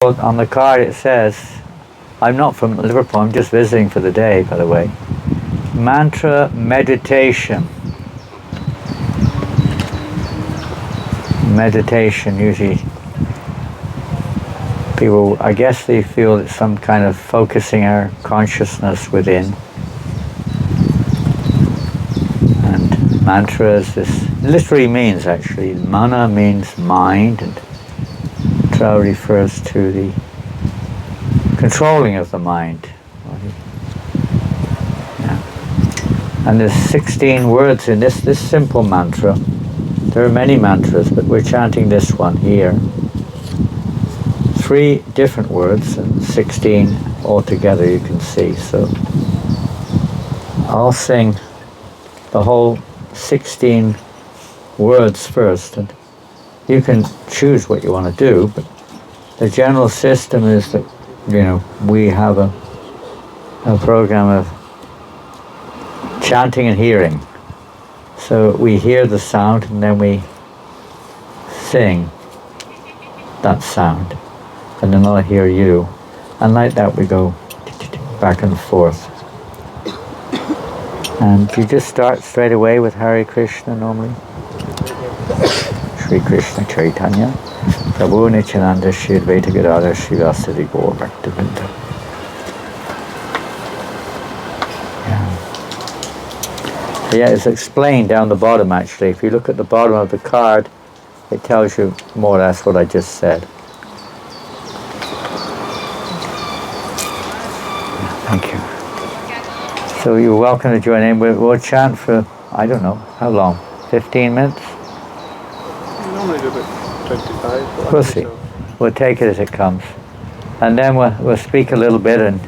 On the card it says, I'm not from Liverpool, I'm just visiting for the day, by the way. Mantra meditation. Meditation, usually people, I guess they feel it's some kind of focusing our consciousness within. And mantra is this, literally means actually, mana means mind, and tra refers to the controlling of the mind. Yeah. And there's 16 words in this simple mantra. There are many mantras, but we're chanting this one here. 3 different words and 16 altogether, you can see. So I'll sing the whole 16 words first, and you can choose what you want to do, but the general system is that, we have a program of chanting and hearing. So we hear the sound and then we sing that sound, and then I'll hear you, and like that we go back and forth. And you just start straight away with Hare Krishna normally. Shri Krishna Chaitanya Prabhu Nityananda Shri Advaita Gadadhar Srivasadi Gaur Bhaktivinoda. Yeah, it's explained down the bottom actually. If you look at the bottom of the card, it tells you more or less what I just said. Thank you. So you're welcome to join in. We'll chant for, I don't know, how long? 15 minutes? Normally do about 25. We'll see. We'll take it as it comes. And then we'll speak a little bit, and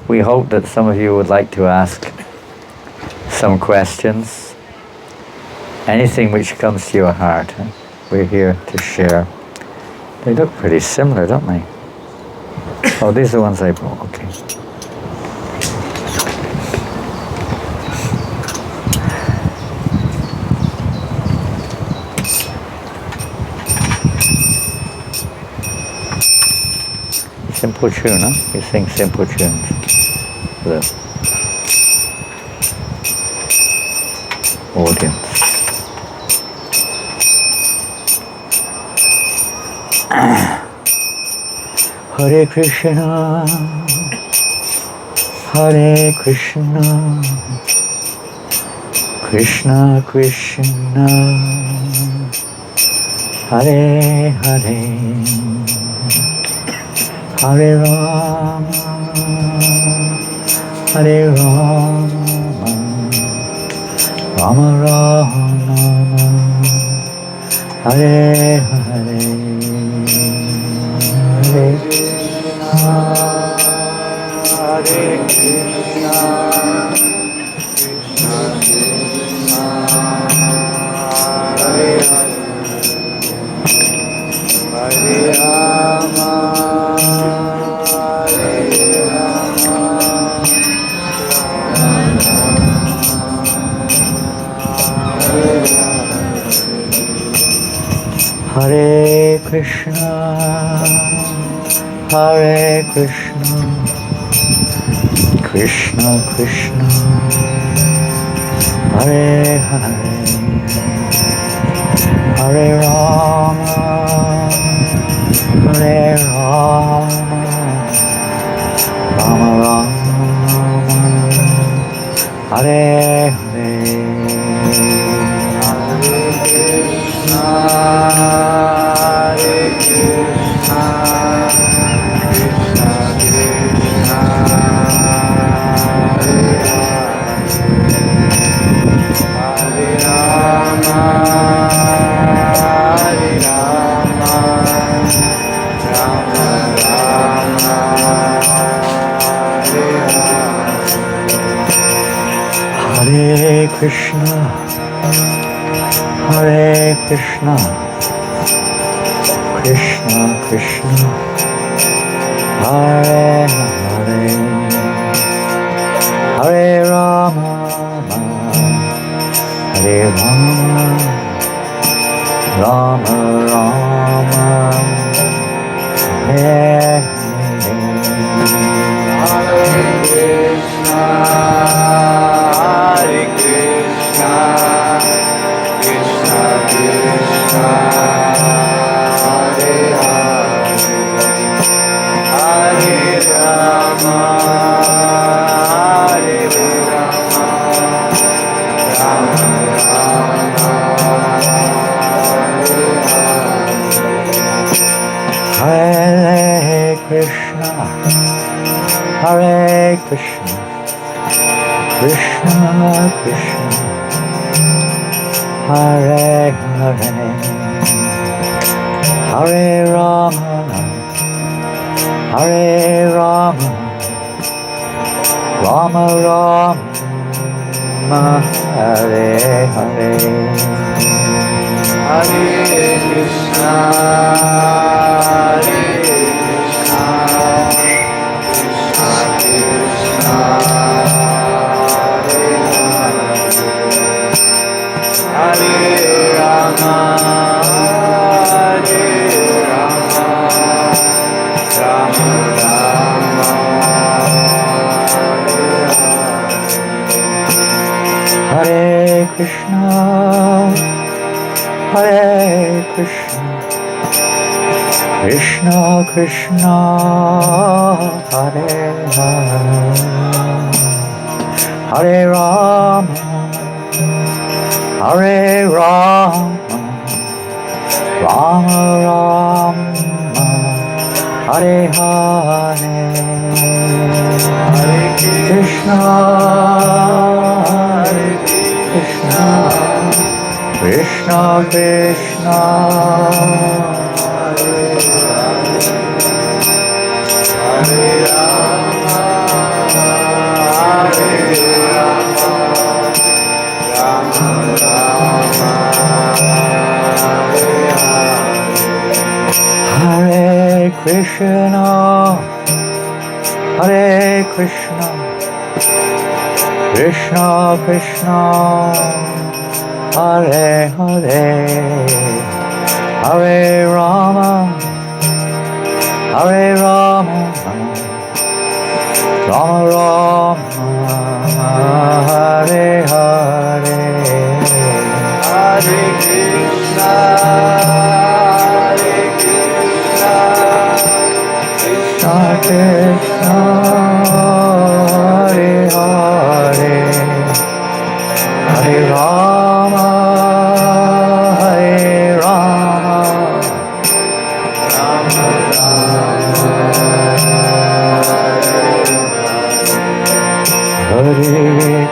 we hope that some of you would like to ask some questions. Anything which comes to your heart. We're here to share. They look pretty similar, don't they? Oh, these are the ones I brought. Okay. Simple tune, huh? You sing simple tunes. For the audience. Hare Krishna, Hare Krishna, Krishna Krishna, Hare Hare, Hare Rama, Hare Rama, Rama Rama, Hare Hare, Hare Krishna, Hare Krishna, Krishna Krishna, Hare Hare, Hare Rama, Hare Krishna, Hare Krishna, Krishna Krishna, Hare Hare, Hare Rama, Hare Rama, Rama Rama, Hare Hare, Hare Krishna, Hare Krishna, Krishna Krishna, Hare Hare, Hare Rama, Hare Rama, Rama Rama, Hare Hare, Hare Krishna, Hare Krishna, Krishna Krishna, Hare Hare, Hare Rama, Hare Rama, Rama Rama, Hare Krishna, Hare Krishna, Krishna Krishna, Hare Hare, Hare Rama, Hare Rama, Rama Rama, Hare Hare, Hare Krishna, Hare Krishna, Krishna Krishna, Hare Hare, Hare Rama, Hare Rama, Rama Rama, Hare Krishna, Hare Krishna, Krishna Krishna, Hare Hare, Hare Rama, Hare Rama, Rama Rama, Hare Hare, Hare Krishna, Hare Krishna, Krishna Krishna, Hare Hare Rama, Hare Rama, Rama Rama, Hare Hare Krishna, Hare Krishna, Krishna Krishna, Hare Hare, Hare Rama, Hare Rama, Rama Rama, Hare Hare, Hare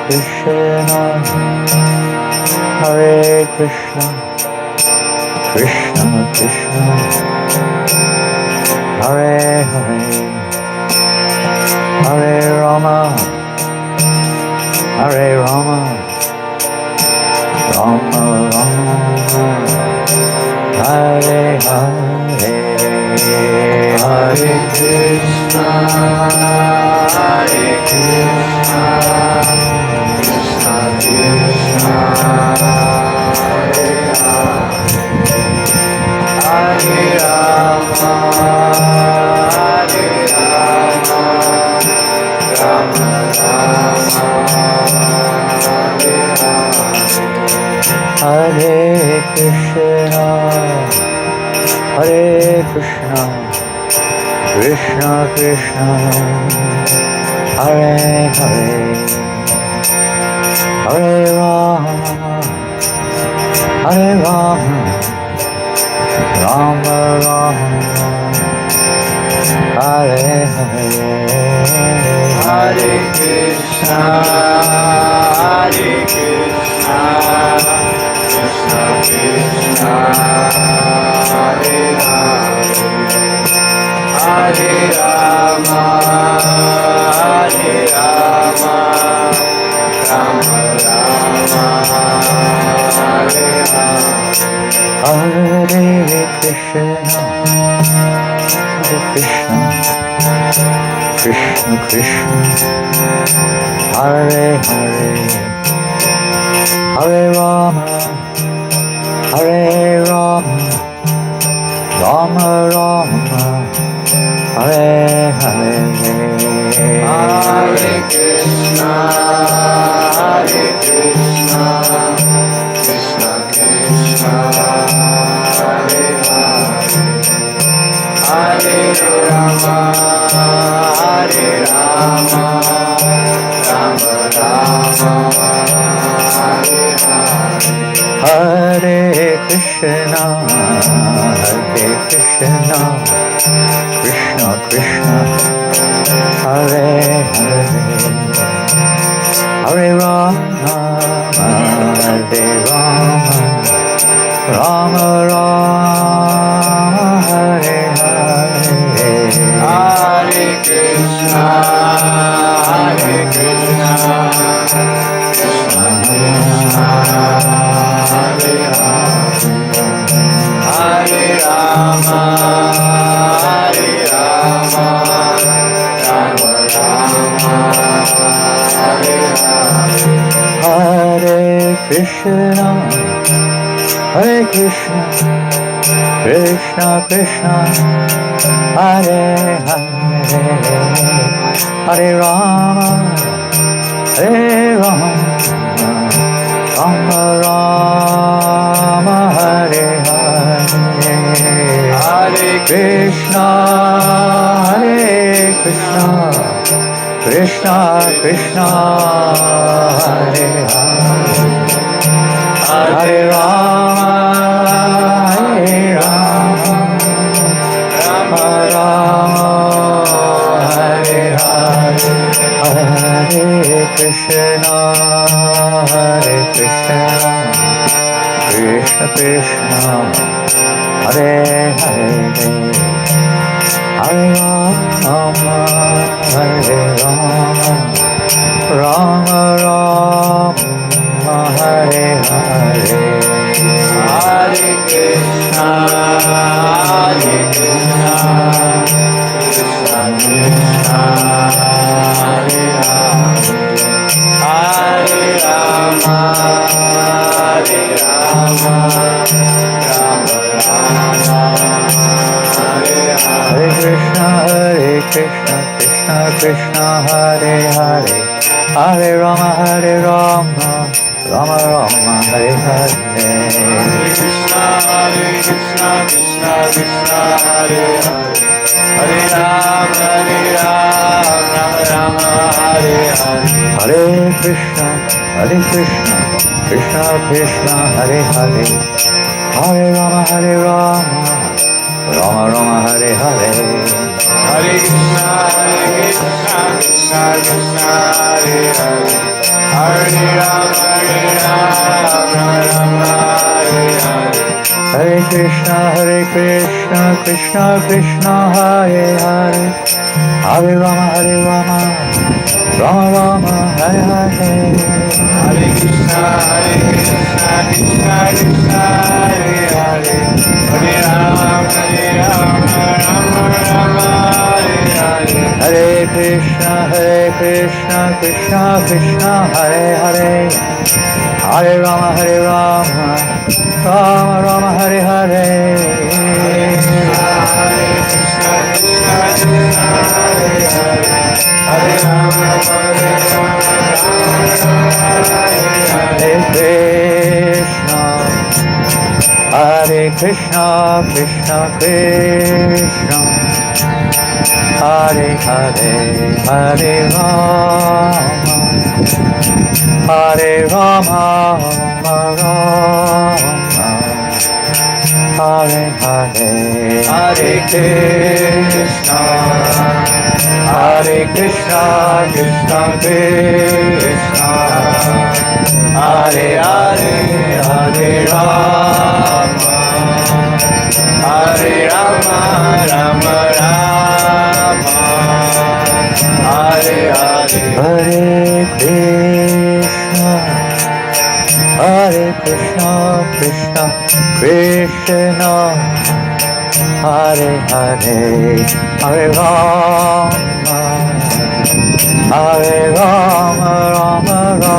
Krishna, Hare Krishna, Krishna Krishna Hare Hare, Hare Rama, Hare Rama, Rama Rama, Hare Krishna, Hare Krishna, Krishna Krishna, Hare Hare, Hare Rama, Hare Rama, Rama Rama, Hare Hare, Hare Krishna, Hare Krishna, Krishna Krishna, Hare Hare, Hare Rama, Hare Rama, Rama Rama, Hare Hare, Hare Krishna, Hare Krishna, Krishna Krishna, Hare Hare, Hare Rama, Hare Rama, Rama Rama, Hare Hare, Hare Krishna, Hare Krishna, Krishna Krishna, Hare Hare, Hare Rama, Hare Rama, Rama Rama, Hare Hare, Hare Krishna, Hare Krishna, Krishna Krishna, Hare Hare, Hare Rama, Hare Rama, Rama Rama, Hare Hare, Hare Krishna, Hare Krishna, Krishna Krishna, Hare Hare, Hare Rama, Hare Rama, Rama Rama, Hare Hare, Hare Krishna, Hare Krishna, Krishna Krishna, Hare Hare, Hare Rama, Hare Rama, Rama Rama, Hare Hare, Hare Krishna, Hare Krishna, Krishna Krishna, Hare Hare, Hare Rama, Hare Rama, Rama Rama, Hare Hare, Hare Krishna, Hare Krishna, Krishna Krishna, Hare Hare, Hare Rama, Hare Rama, Rama Rama, Hare Hare, Hare Krishna, Hare Krishna, Krishna Krishna, Hare Hare, Hare Rama, Hare Rama, Rama Rama, Hare Hare, Hare Krishna, Hare Krishna, Krishna Krishna, Hare Hare, Hare Rama, Hare Rama, Rama Rama, Hare Hare, Hare Krishna, Hare Krishna, Krishna Krishna, Hare Hare, Hare Rama, Hare Rama, Rama Rama, Hare Hare. Hare Krishna, Krishna Krishna, Hare Hare, Hare Rama, Rama Rama, Hare Hare. Hare Krishna, Krishna Krishna, Hare Hare, Hare Rama, Rama Rama, Hare Hare. Hare Krishna, Krishna Krishna, Hare Hare, Hare Rama, Rama Rama, Hare Hare. Hare Krishna, Krishna Krishna, Hare Hare, Hare Rama, Rama Rama, Hare Hare. Hare Krishna, Krishna Krishna, Hare Hare, Hare Rama, Rama Rama, Hare Hare. Hare Krishna, Krishna Krishna, Hare Hare, Hare Rama, Rama Rama, Hare Hare. Hare Krishna, Krishna Krishna, Hare Hare, Hare Rama, Rama Rama, Hare Hare. Hare Krishna, Krishna Krishna, Hare Hare, Hare Rama, Hare Krishna, Hare Krishna, Krishna Krishna, Hare Hare, Hare Rama, Rama Rama, Hare Hare. Hare Krishna, Krishna Krishna, Hare Hare, Hare Rama, Rama Rama, Hare Hare. Hare Krishna, Krishna Krishna, Hare Hare, Hare Rama, Rama Rama,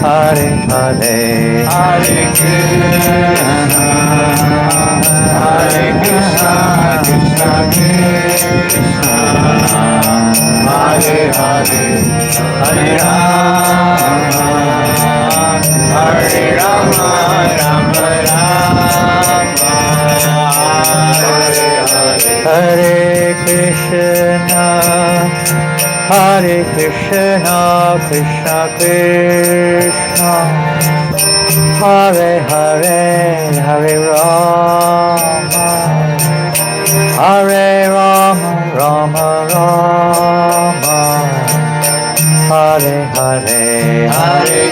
Hare Hare. Hare Krishna, Krishna Krishna, Hare Hare, Hare Rama, Rama Rama, Hare Hare. Hare Krishna, Krishna Krishna, Hare Hare, Hare Rama, Hare Rama, Rama Rama, Hare Hare, Hare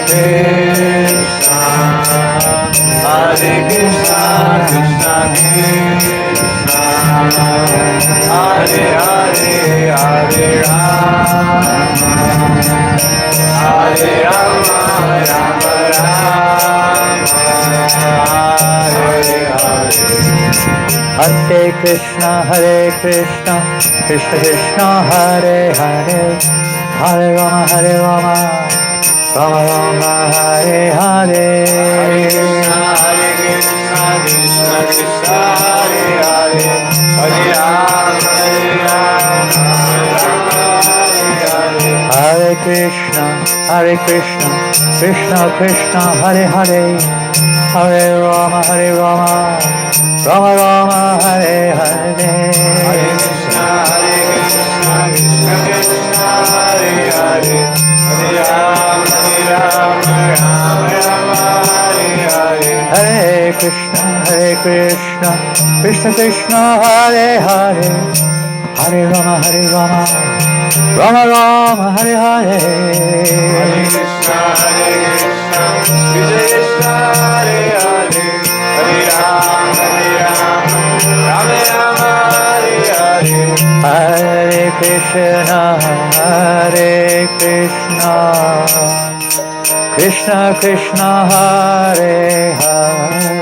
Krishna, Hare Krishna, Krishna Krishna, Hare Hare, Hare Rama, Hare Rama, Rama Rama, Hare Hare. Hare Krishna, Krishna Krishna, Hare Hare, Hare Rama, Rama Rama, Hare Hare. Krishna, Krishna Krishna, Hare Hare, Hare Rama, Hare Krishna, Krishna Krishna, Hare Hare, Hare Rama, Rama Rama, Hare Hare. Hare Krishna, Krishna Krishna, Hare Hare, Hare Rama, Rama Rama, Hare Hare. Hare Krishna, Krishna Krishna, Hare Hare, Hare Rama, Rama Rama, Hare Hare. Hare Krishna, Krishna Krishna, Hare Hare, Hare Rama, Rama Rama, Hare Hare. Hare Krishna, Krishna Krishna, Hare Hare,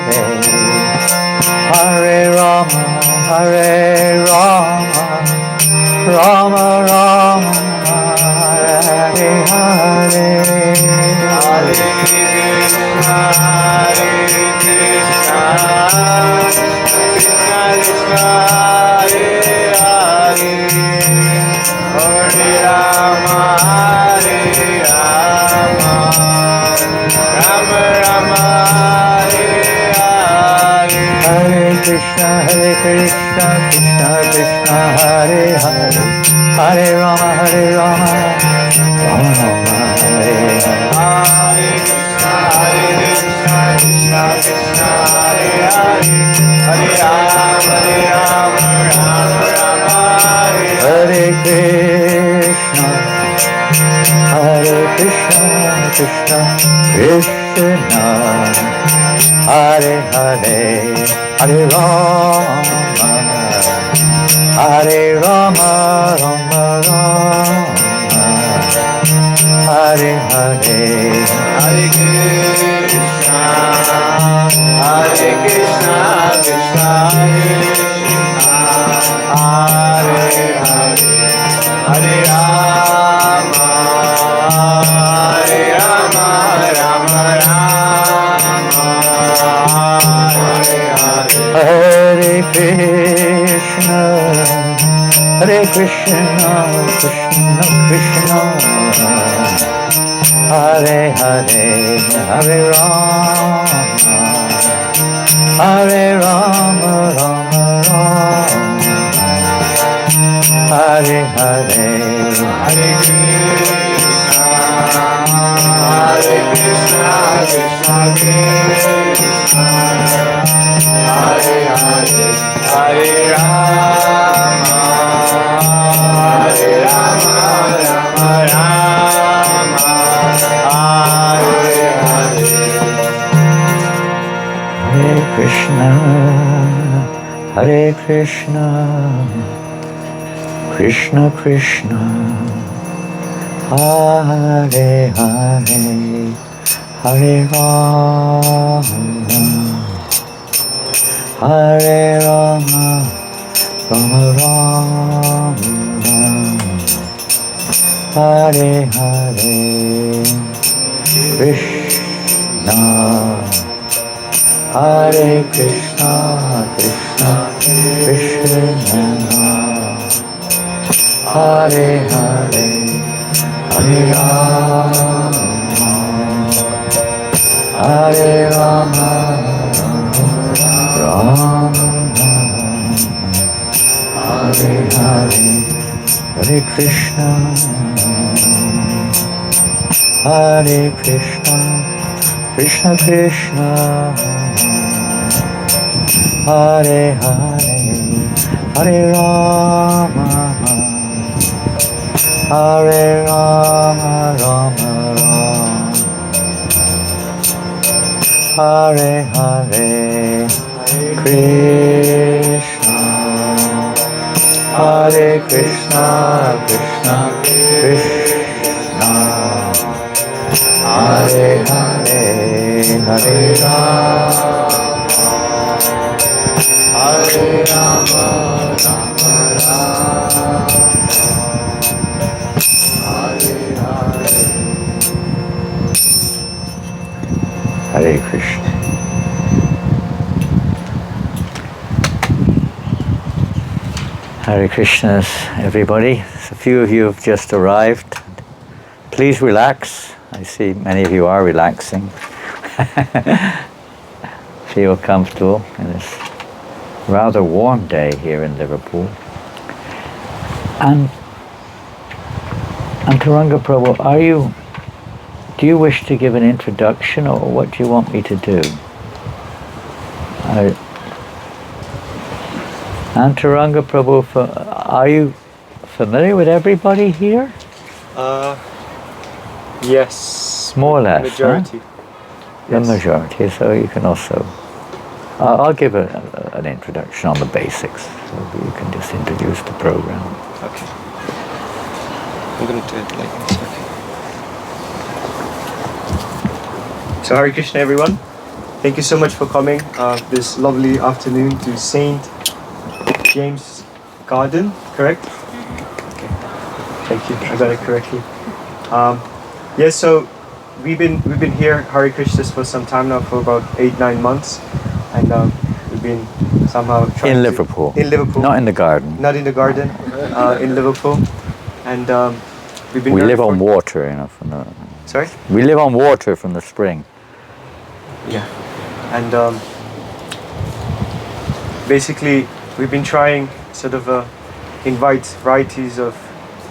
Hare Rama, Rama Rama, Hare Hare. Hare Krishna, Krishna Krishna, Hare Hare, Hare Rama, Hare Rama, Rama Rama, Hare Hare. Hare Krishna, Krishna Krishna, Hare Hare, Hare Rama, Rama Rama, Hare Hare. Hare Krishna, Krishna Krishna, Hare Hare, Hare Rama, Rama Rama, Hare Hare. Hare Krishna, Krishna Krishna, Hare Hare, Hare Rama, Rama Rama, Hare Hare. Hare Krishna, Krishna Krishna, Hare Hare, Hare Rama, Rama Rama, Hare Hare. Hare Krishna, Krishna Krishna, Hare Hare, Hare Rama, Rama Rama, Hare Hare. Hare Krishna, Krishna Krishna, Hare Hare, Hare Rama, Rama Rama, Hare Hare. Hare Krishna, Krishna Krishna, Hare Hare, Hare Rama, Rama Rama, Hare Hare. Krishna, Hare Krishna, Krishna Krishna, Hare Hare, Hare Rama, Rama Hare Hare, Hare Krishna, Krishna Krishna, Hare Hare, Hare Rama, Hare Rama, Rama Rama, Hare Hare, Krishna, Hare Krishna, Krishna Krishna, Hare Hare, Hare Rama, Hare Rama, Rama Rama, Hare Hare. Hare Krishna. Hare Krishnas, everybody. A few of you have just arrived. Please relax. I see many of you are relaxing. Feel comfortable in this rather warm day here in Liverpool. And Antaranga Prabhu, do you wish to give an introduction, or what do you want me to do? Antaranga Prabhu, are you familiar with everybody here? Yes. More or less. Majority. Huh? Yes. The majority, so you can also... I'll give an introduction on the basics, so you can just introduce the program. Okay. I'm going to do it like this. Okay. So Hare Krishna, everyone. Thank you so much for coming this lovely afternoon to St. James Garden, correct? Okay. Thank you. I got it correctly. Yes, so we've been here Hare Krishnas for some time now, for about 8-9 months, and we've been somehow trying In Liverpool. In Liverpool. Not in the garden. Not in the garden. In Liverpool, and we've been. We live on water, you know, from the... Sorry. We live on water from the spring. Yeah, and basically we've been trying sort of invite varieties of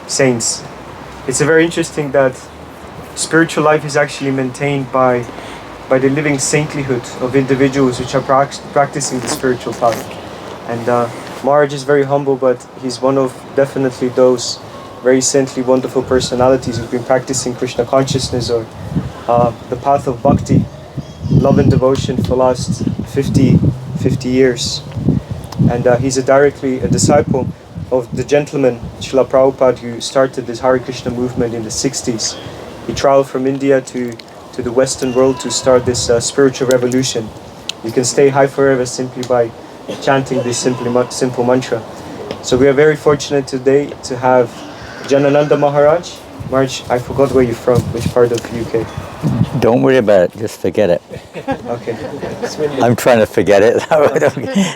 saints. It's a very interesting that spiritual life is actually maintained by the living saintlyhood of individuals which are practicing the spiritual path. And Maharaj is very humble, but he's one of definitely those very saintly, wonderful personalities who've been practicing Krishna consciousness, or the path of bhakti, love and devotion, for the last 50 years. And he's directly a disciple of the gentleman Srila Prabhupada, who started this Hare Krishna movement in the 60s. He traveled from India to the Western world to start this spiritual revolution. You can stay high forever simply by chanting this simple mantra. So we are very fortunate today to have Janananda Maharaj. Maharaj, I forgot where you're from, which part of UK? Don't worry about it, just forget it. Okay. I'm trying to forget it.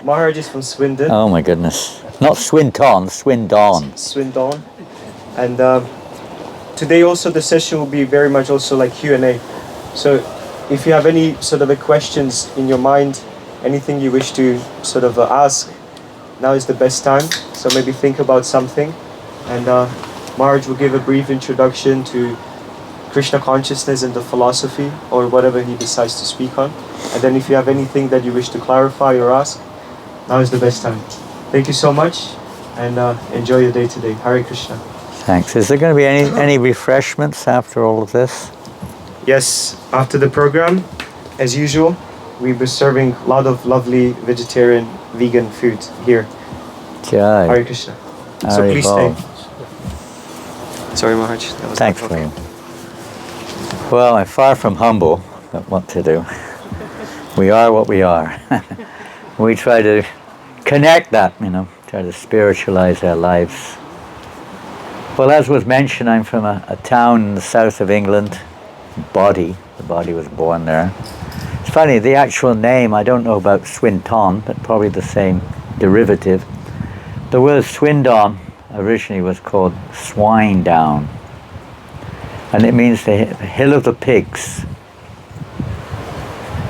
Maharaj is from Swindon. Oh my goodness. Not Swinton, Swindon. Swindon. And today also the session will be very much also like Q&A. So if you have any sort of questions in your mind, anything you wish to sort of ask, now is the best time. So maybe think about something. And Maharaj will give a brief introduction to Krishna consciousness and the philosophy, or whatever he decides to speak on. And then if you have anything that you wish to clarify or ask, now is the best time. Thank you so much, and enjoy your day today. Hare Krishna. Thanks. Is there going to be any refreshments after all of this? Yes, after the program, as usual, we'll be serving a lot of lovely vegetarian, vegan food here. Jai. Hare Krishna. So Hare please Bol. stay. Sorry, Maharaj. That was Thanks, not William. Well, I'm far from humble, but what to do? We are what we are. We try to connect that, try to spiritualize our lives. Well, as was mentioned, I'm from a town in the south of England, Body. The Body was born there. It's funny, the actual name, I don't know about Swinton, but probably the same derivative. The word Swindon originally was called Swine Down, and it means the hill of the pigs,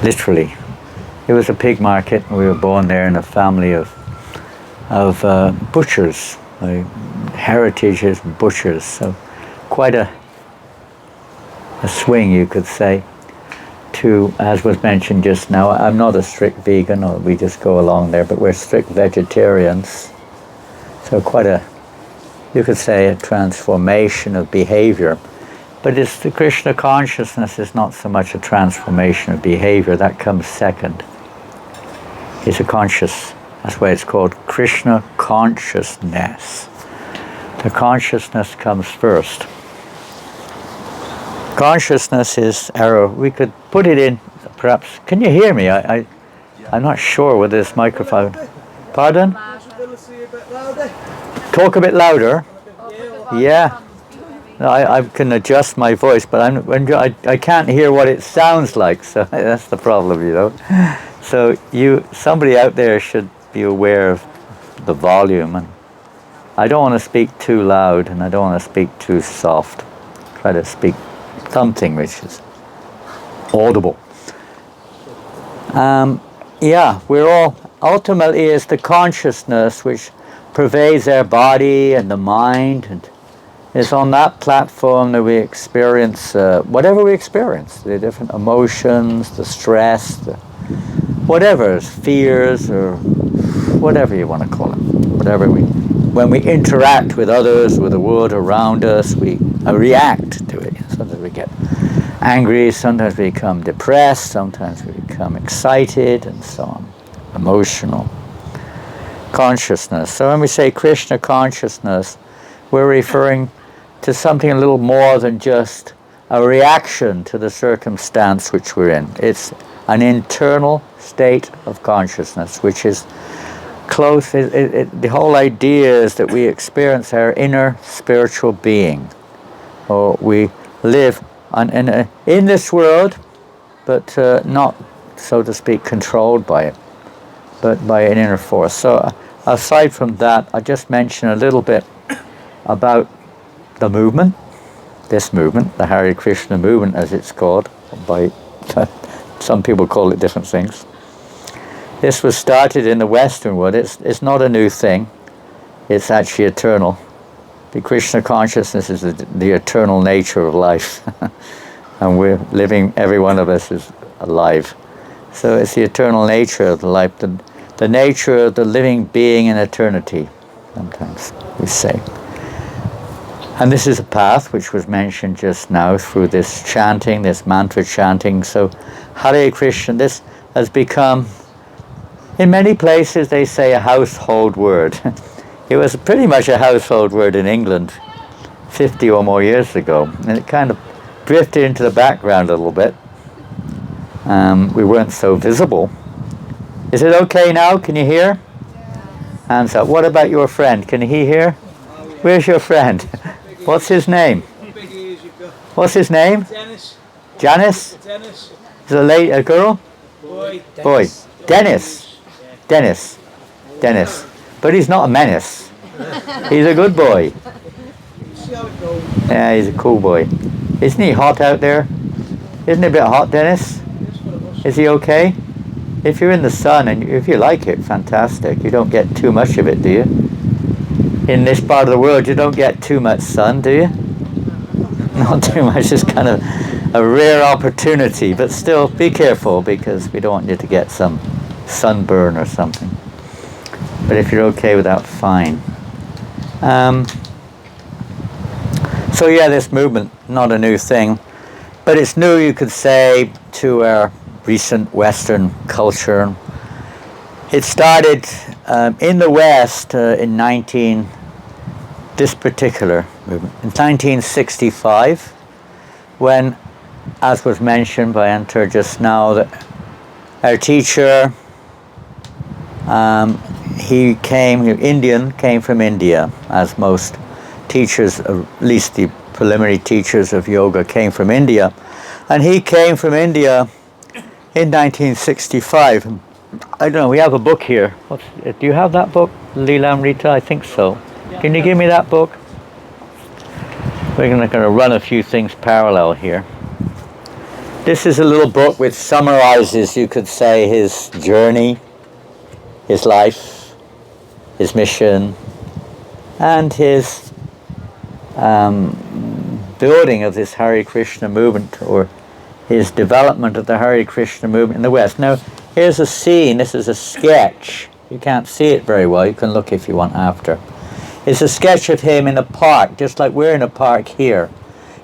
literally. It was a pig market, and we were born there in a family of butchers. My heritage is butchers, so quite a swing, you could say, to, as was mentioned just now, I'm not a strict vegan, or we just go along there, but we're strict vegetarians. So quite a, you could say, a transformation of behavior. But it's the Krishna consciousness is not so much a transformation of behavior, that comes second. It's a conscious, that's why it's called Krishna consciousness. The consciousness comes first. Consciousness is our, we could put it in, perhaps, can you hear me? I'm not sure with this microphone. Pardon? Talk a bit louder. Yeah. No, I can adjust my voice, but I can't hear what it sounds like, so that's the problem, you know. So somebody out there should be aware of the volume, and I don't want to speak too loud, and I don't want to speak too soft. Try to speak something which is audible. Yeah, we're all, ultimately is the consciousness which pervades our body and the mind, and it's on that platform that we experience whatever we experience, the different emotions, the stress, whatever, fears, or whatever you want to call it. When we interact with others, with the world around us, we react to it. Sometimes we get angry, sometimes we become depressed, sometimes we become excited, and so on. Emotional. Consciousness. So when we say Krishna consciousness, we're referring to something a little more than just a reaction to the circumstance which we're in. It's an internal state of consciousness, which is close. The whole idea is that we experience our inner spiritual being, or we live in this world, but not, so to speak, controlled by it, but by an inner force. So aside from that, I just mention a little bit about the movement, this movement, the Hare Krishna movement as it's called, by some people call it different things. This was started in the Western world. It's not a new thing. It's actually eternal. The Krishna consciousness is the eternal nature of life. And we're living, every one of us is alive. So it's the eternal nature of the life, the nature of the living being in eternity, sometimes we say. And this is a path which was mentioned just now through this chanting, this mantra chanting. So Hare Krishna, this has become, in many places they say, a household word. It was pretty much a household word in England 50 or more years ago, and it kind of drifted into the background a little bit. We weren't so visible. Is it okay now? Can you hear? Hands up. What about your friend? Can he hear? Where's your friend? What's his name? What's his name? Janice? Is it a girl? Boy. Dennis. Dennis. But he's not a menace. He's a good boy. Yeah, he's a cool boy. Isn't he hot out there? Isn't it a bit hot, Dennis? Is he okay? If you're in the sun and if you like it, fantastic. You don't get too much of it, do you? In this part of the world, you don't get too much sun, do you? Not too much. It's kind of a rare opportunity, but still be careful because we don't want you to get some sunburn or something. But if you're okay with that, fine. So yeah, this movement, not a new thing, but it's new, you could say, to our recent Western culture. It started in the West this particular movement, in 1965, when, as was mentioned by Enter just now, that our teacher, came from India, as most teachers, at least the preliminary teachers of yoga came from India. And he came from India in 1965. I don't know, we have a book here. Do you have that book, Leelamrita? I think so. Can you give me that book? We're going to run a few things parallel here. This is a little book which summarizes, you could say, his journey, his life, his mission, and his building of this Hare Krishna movement, or his development of the Hare Krishna movement in the West. Now, here's a scene. This is a sketch. You can't see it very well. You can look if you want after. It's a sketch of him in a park, just like we're in a park here.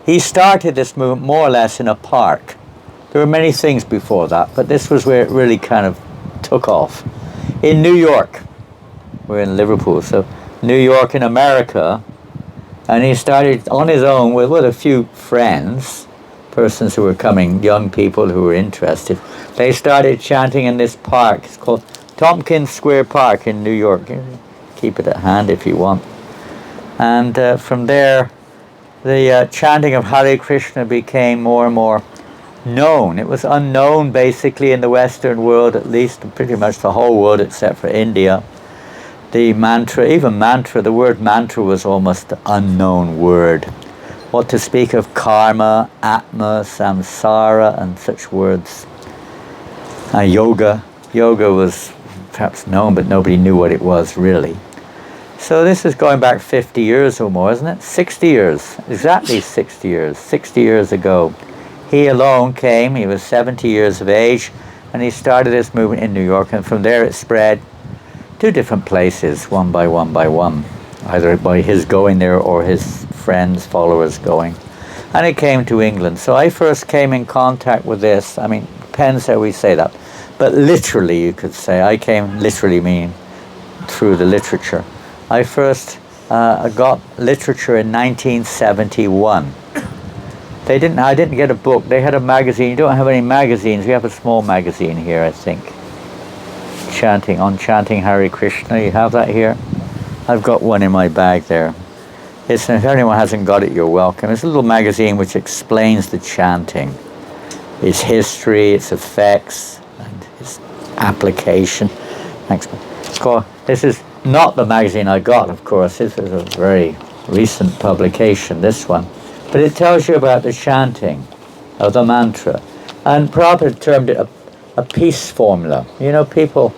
He started this movement more or less in a park. There were many things before that, but this was where it really kind of took off. In New York. We're in Liverpool, so New York in America. And he started on his own with a few friends, persons who were coming, young people who were interested. They started chanting in this park. It's called Tompkins Square Park in New York. Keep it at hand if you want. And from there, the chanting of Hare Krishna became more and more known. It was unknown basically in the Western world, at least pretty much the whole world except for India. The mantra, the word mantra was almost an unknown word. What to speak of karma, atma, samsara, and such words. Yoga was perhaps known, but nobody knew what it was really. So this is going back 50 years or more, isn't it? 60 years, exactly 60 years, 60 years ago. He alone came, he was 70 years of age, and he started this movement in New York, and from there it spread to different places, one by one, either by his going there or his friends, followers going. And it came to England. So I first came in contact with this, I mean, depends how we say that, but literally you could say, I came literally meaning through the literature. I first got literature in 1971. I didn't get a book. They had a magazine. You don't have any magazines. We have a small magazine here, I think. Chanting Hare Krishna. You have that here? I've got one in my bag there. If anyone hasn't got it, you're welcome. It's a little magazine which explains the chanting, its history, its effects, and its application. Thanks. This is not the magazine I got, of course. This is a very recent publication, this one. But it tells you about the chanting of the mantra. And Prabhupada termed it a peace formula. You know, people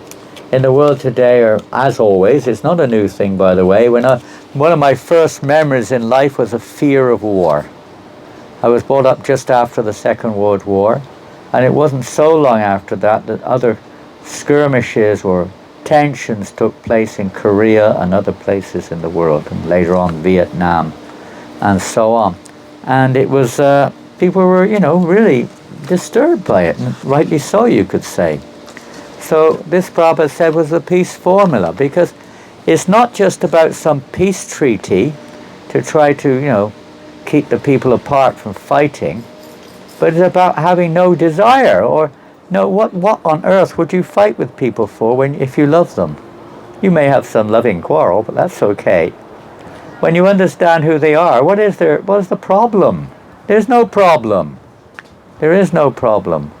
in the world today are, as always, it's not a new thing, by the way. One of my first memories in life was a fear of war. I was brought up just after the Second World War, and it wasn't so long after that other skirmishes or tensions took place in Korea and other places in the world, and later on Vietnam, and so on. And it was, people were, really disturbed by it, and rightly so, you could say. So this Prabhupada said was the peace formula, because it's not just about some peace treaty to try to, keep the people apart from fighting, but it's about having no desire, or what on earth would you fight with people for if you love them? You may have some loving quarrel, but that's okay. When you understand who they are, what is the problem? There's no problem. There is no problem.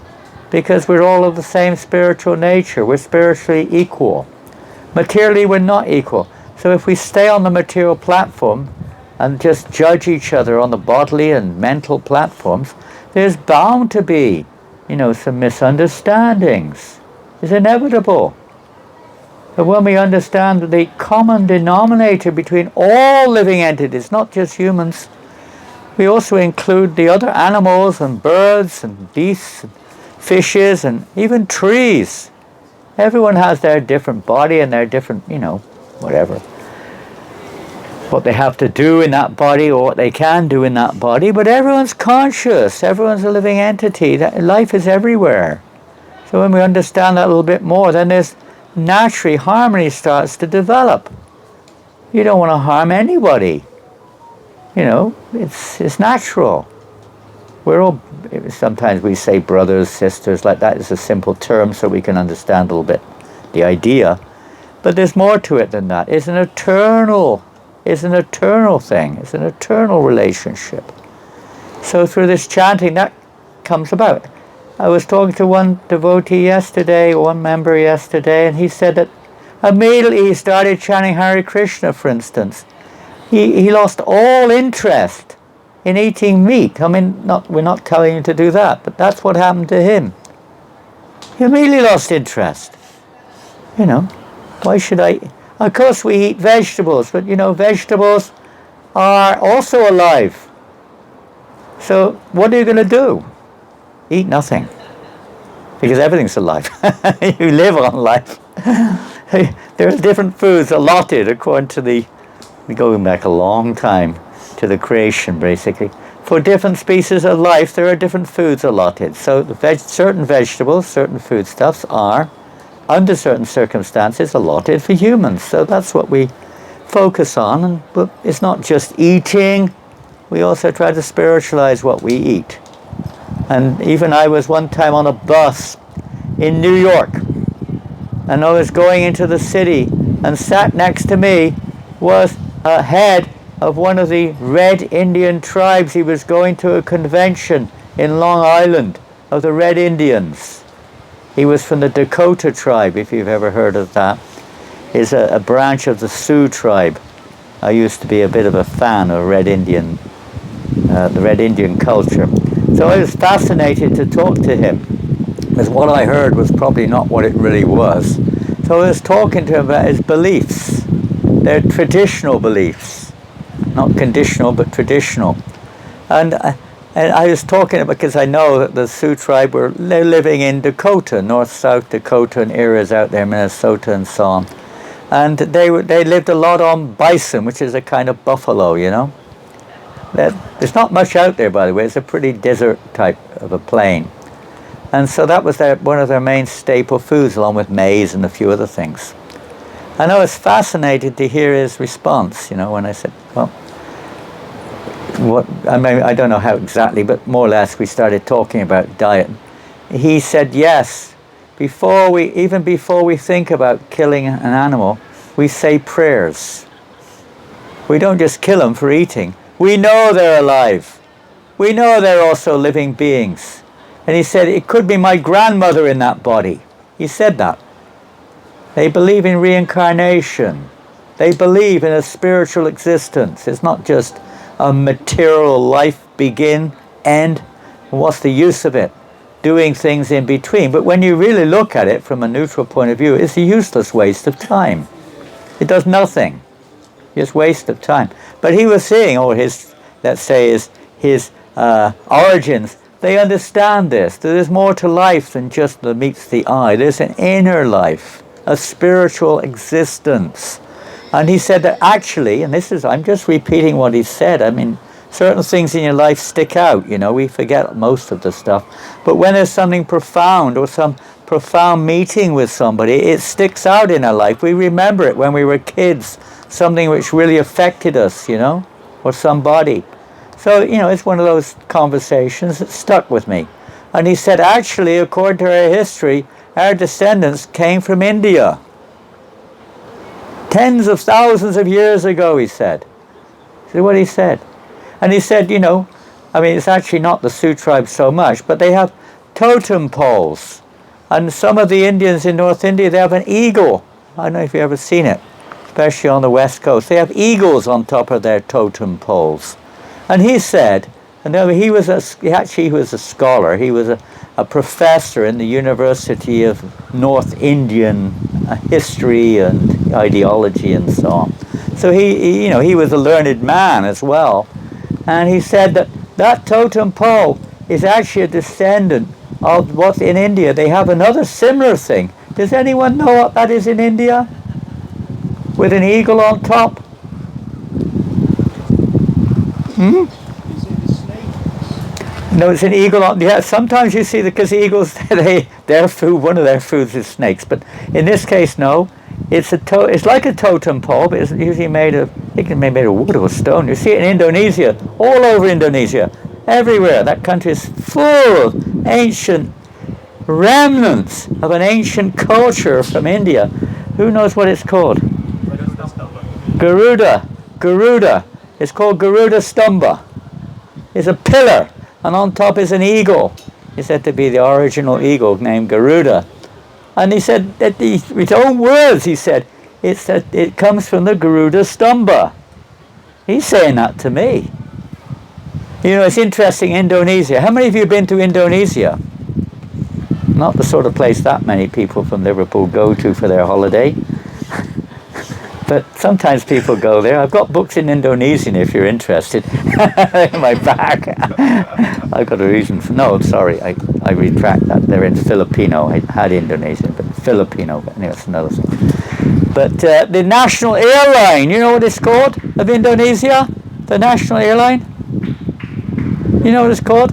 Because we're all of the same spiritual nature. We're spiritually equal. Materially, we're not equal. So if we stay on the material platform and just judge each other on the bodily and mental platforms, there's bound to be, some misunderstandings. It's inevitable. But when we understand that the common denominator between all living entities, not just humans, we also include the other animals and birds and beasts and fishes and even trees. Everyone has their different body and their different, whatever. What they have to do in that body or what they can do in that body, but everyone's conscious. Everyone's a living entity. That life is everywhere. So when we understand that a little bit more, then there's naturally harmony starts to develop. You don't want to harm anybody. It's natural. We're all, sometimes we say brothers, sisters, like that is a simple term so we can understand a little bit the idea. But there's more to it than that. It's an eternal thing. It's an eternal relationship. So through this chanting, that comes about. I was talking to one devotee yesterday, one member yesterday, and he said that immediately he started chanting Hare Krishna, for instance. He lost all interest in eating meat. I mean, we're not telling him to do that, but that's what happened to him. He immediately lost interest. Why should I? Of course we eat vegetables, but vegetables are also alive. So what are you going to do? Eat nothing. Because everything's alive. You live on life. There are different foods allotted according to the going back a long time to the creation, basically. For different species of life, there are different foods allotted. So certain vegetables, certain foodstuffs are, under certain circumstances, allotted for humans. So that's what we focus on. But it's not just eating. We also try to spiritualize what we eat. And even I was one time on a bus in New York, and I was going into the city, and sat next to me was a head of one of the Red Indian tribes. He was going to a convention in Long Island of the Red Indians. He was from the Dakota tribe, if you've ever heard of that. It's a branch of the Sioux tribe. I used to be a bit of a fan of Red Indian, the Red Indian culture. So I was fascinated to talk to him, because what I heard was probably not what it really was. So I was talking to him about his beliefs, their traditional beliefs, not conditional but traditional. And I was talking because I know that the Sioux tribe they're living in Dakota, North South Dakota, and areas out there, Minnesota and so on. And they lived a lot on bison, which is a kind of buffalo, you know. There's not much out there, by the way. It's a pretty desert type of a plain. And so that was one of their main staple foods, along with maize and a few other things. And I was fascinated to hear his response, you know, when I said, well, I don't know how exactly, but more or less we started talking about diet. He said, yes, even before we think about killing an animal, we say prayers. We don't just kill them for eating. We know they're alive. We know they're also living beings. And he said, it could be my grandmother in that body. He said that. They believe in reincarnation. They believe in a spiritual existence. It's not just a material life, begin, end. What's the use of it? Doing things in between. But when you really look at it from a neutral point of view, it's a useless waste of time. It does nothing. Just waste of time. But he was seeing, let's say his origins. They understand this. There's more to life than just that meets the eye. There's an inner life, a spiritual existence. And he said that actually, and I'm just repeating what he said. I mean, certain things in your life stick out, you know, we forget most of the stuff. But when there's something profound or some profound meeting with somebody, it sticks out in our life. We remember it when we were kids, something which really affected us, you know, or somebody. So, you know, it's one of those conversations that stuck with me. And he said, actually, according to our history, our descendants came from India. Tens of thousands of years ago, he said. See what he said? And he said, you know, I mean, it's actually not the Sioux tribe so much, but they have totem poles. And some of the Indians in North India, they have an eagle. I don't know if you've ever seen it, especially on the West Coast. They have eagles on top of their totem poles. And he said, and he was a scholar. He was a professor in the University of North Indian history and ideology and so on. So he was a learned man as well. And he said that totem pole is actually a descendant of what's in India. They have another similar thing. Does anyone know what that is in India? With an eagle on top? No, it's an eagle on. Yeah, sometimes you see because eagles, their food, one of their foods is snakes. But in this case, no. It's like a totem pole, but it's usually made of wood or stone. You see it in Indonesia, all over Indonesia, everywhere. That country is full of ancient remnants of an ancient culture from India. Who knows what it's called? Garuda. It's called Garuda Stumba. It's a pillar, and on top is an eagle. It's said to be the original eagle named Garuda. And he said that his own words, he said, it comes from the Garuda Stumba. He's saying that to me. You know, it's interesting, Indonesia. How many of you have been to Indonesia? Not the sort of place that many people from Liverpool go to for their holiday. But sometimes people go there. I've got books in Indonesian if you're interested. In my bag. I've got a reason for... No, sorry, I retract that. They're in Filipino. I had Indonesian, but Filipino. But anyway, it's another thing. But the national airline, you know what it's called, of Indonesia? The national airline? You know what it's called?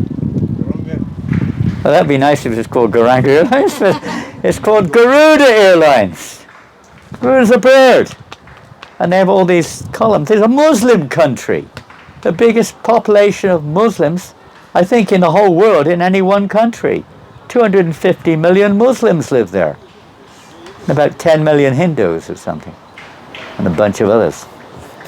Well, that'd be nice if it was called Garanga Airlines, but it's called Garuda Airlines. Garuda's a bird. And they have all these columns. It's a Muslim country. The biggest population of Muslims, I think, in the whole world, in any one country. 250 million Muslims live there. And about 10 million Hindus or something. And a bunch of others.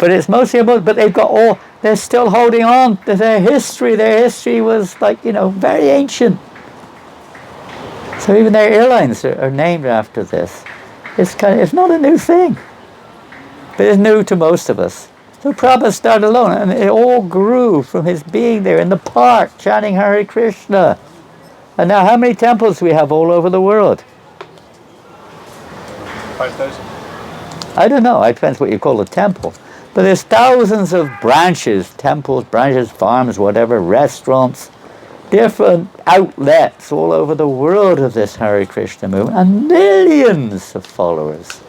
But it's mostly about, but they've got all, they're still holding on to their history. Their history was like, you know, very ancient. So even their airlines are named after this. It's not a new thing. But it's new to most of us. So Prabhupada started alone, and it all grew from his being there in the park, chanting Hare Krishna. And now how many temples do we have all over the world? 5,000. I don't know, it depends what you call a temple. But there's thousands of branches, temples, branches, farms, whatever, restaurants, different outlets all over the world of this Hare Krishna movement, and millions of followers,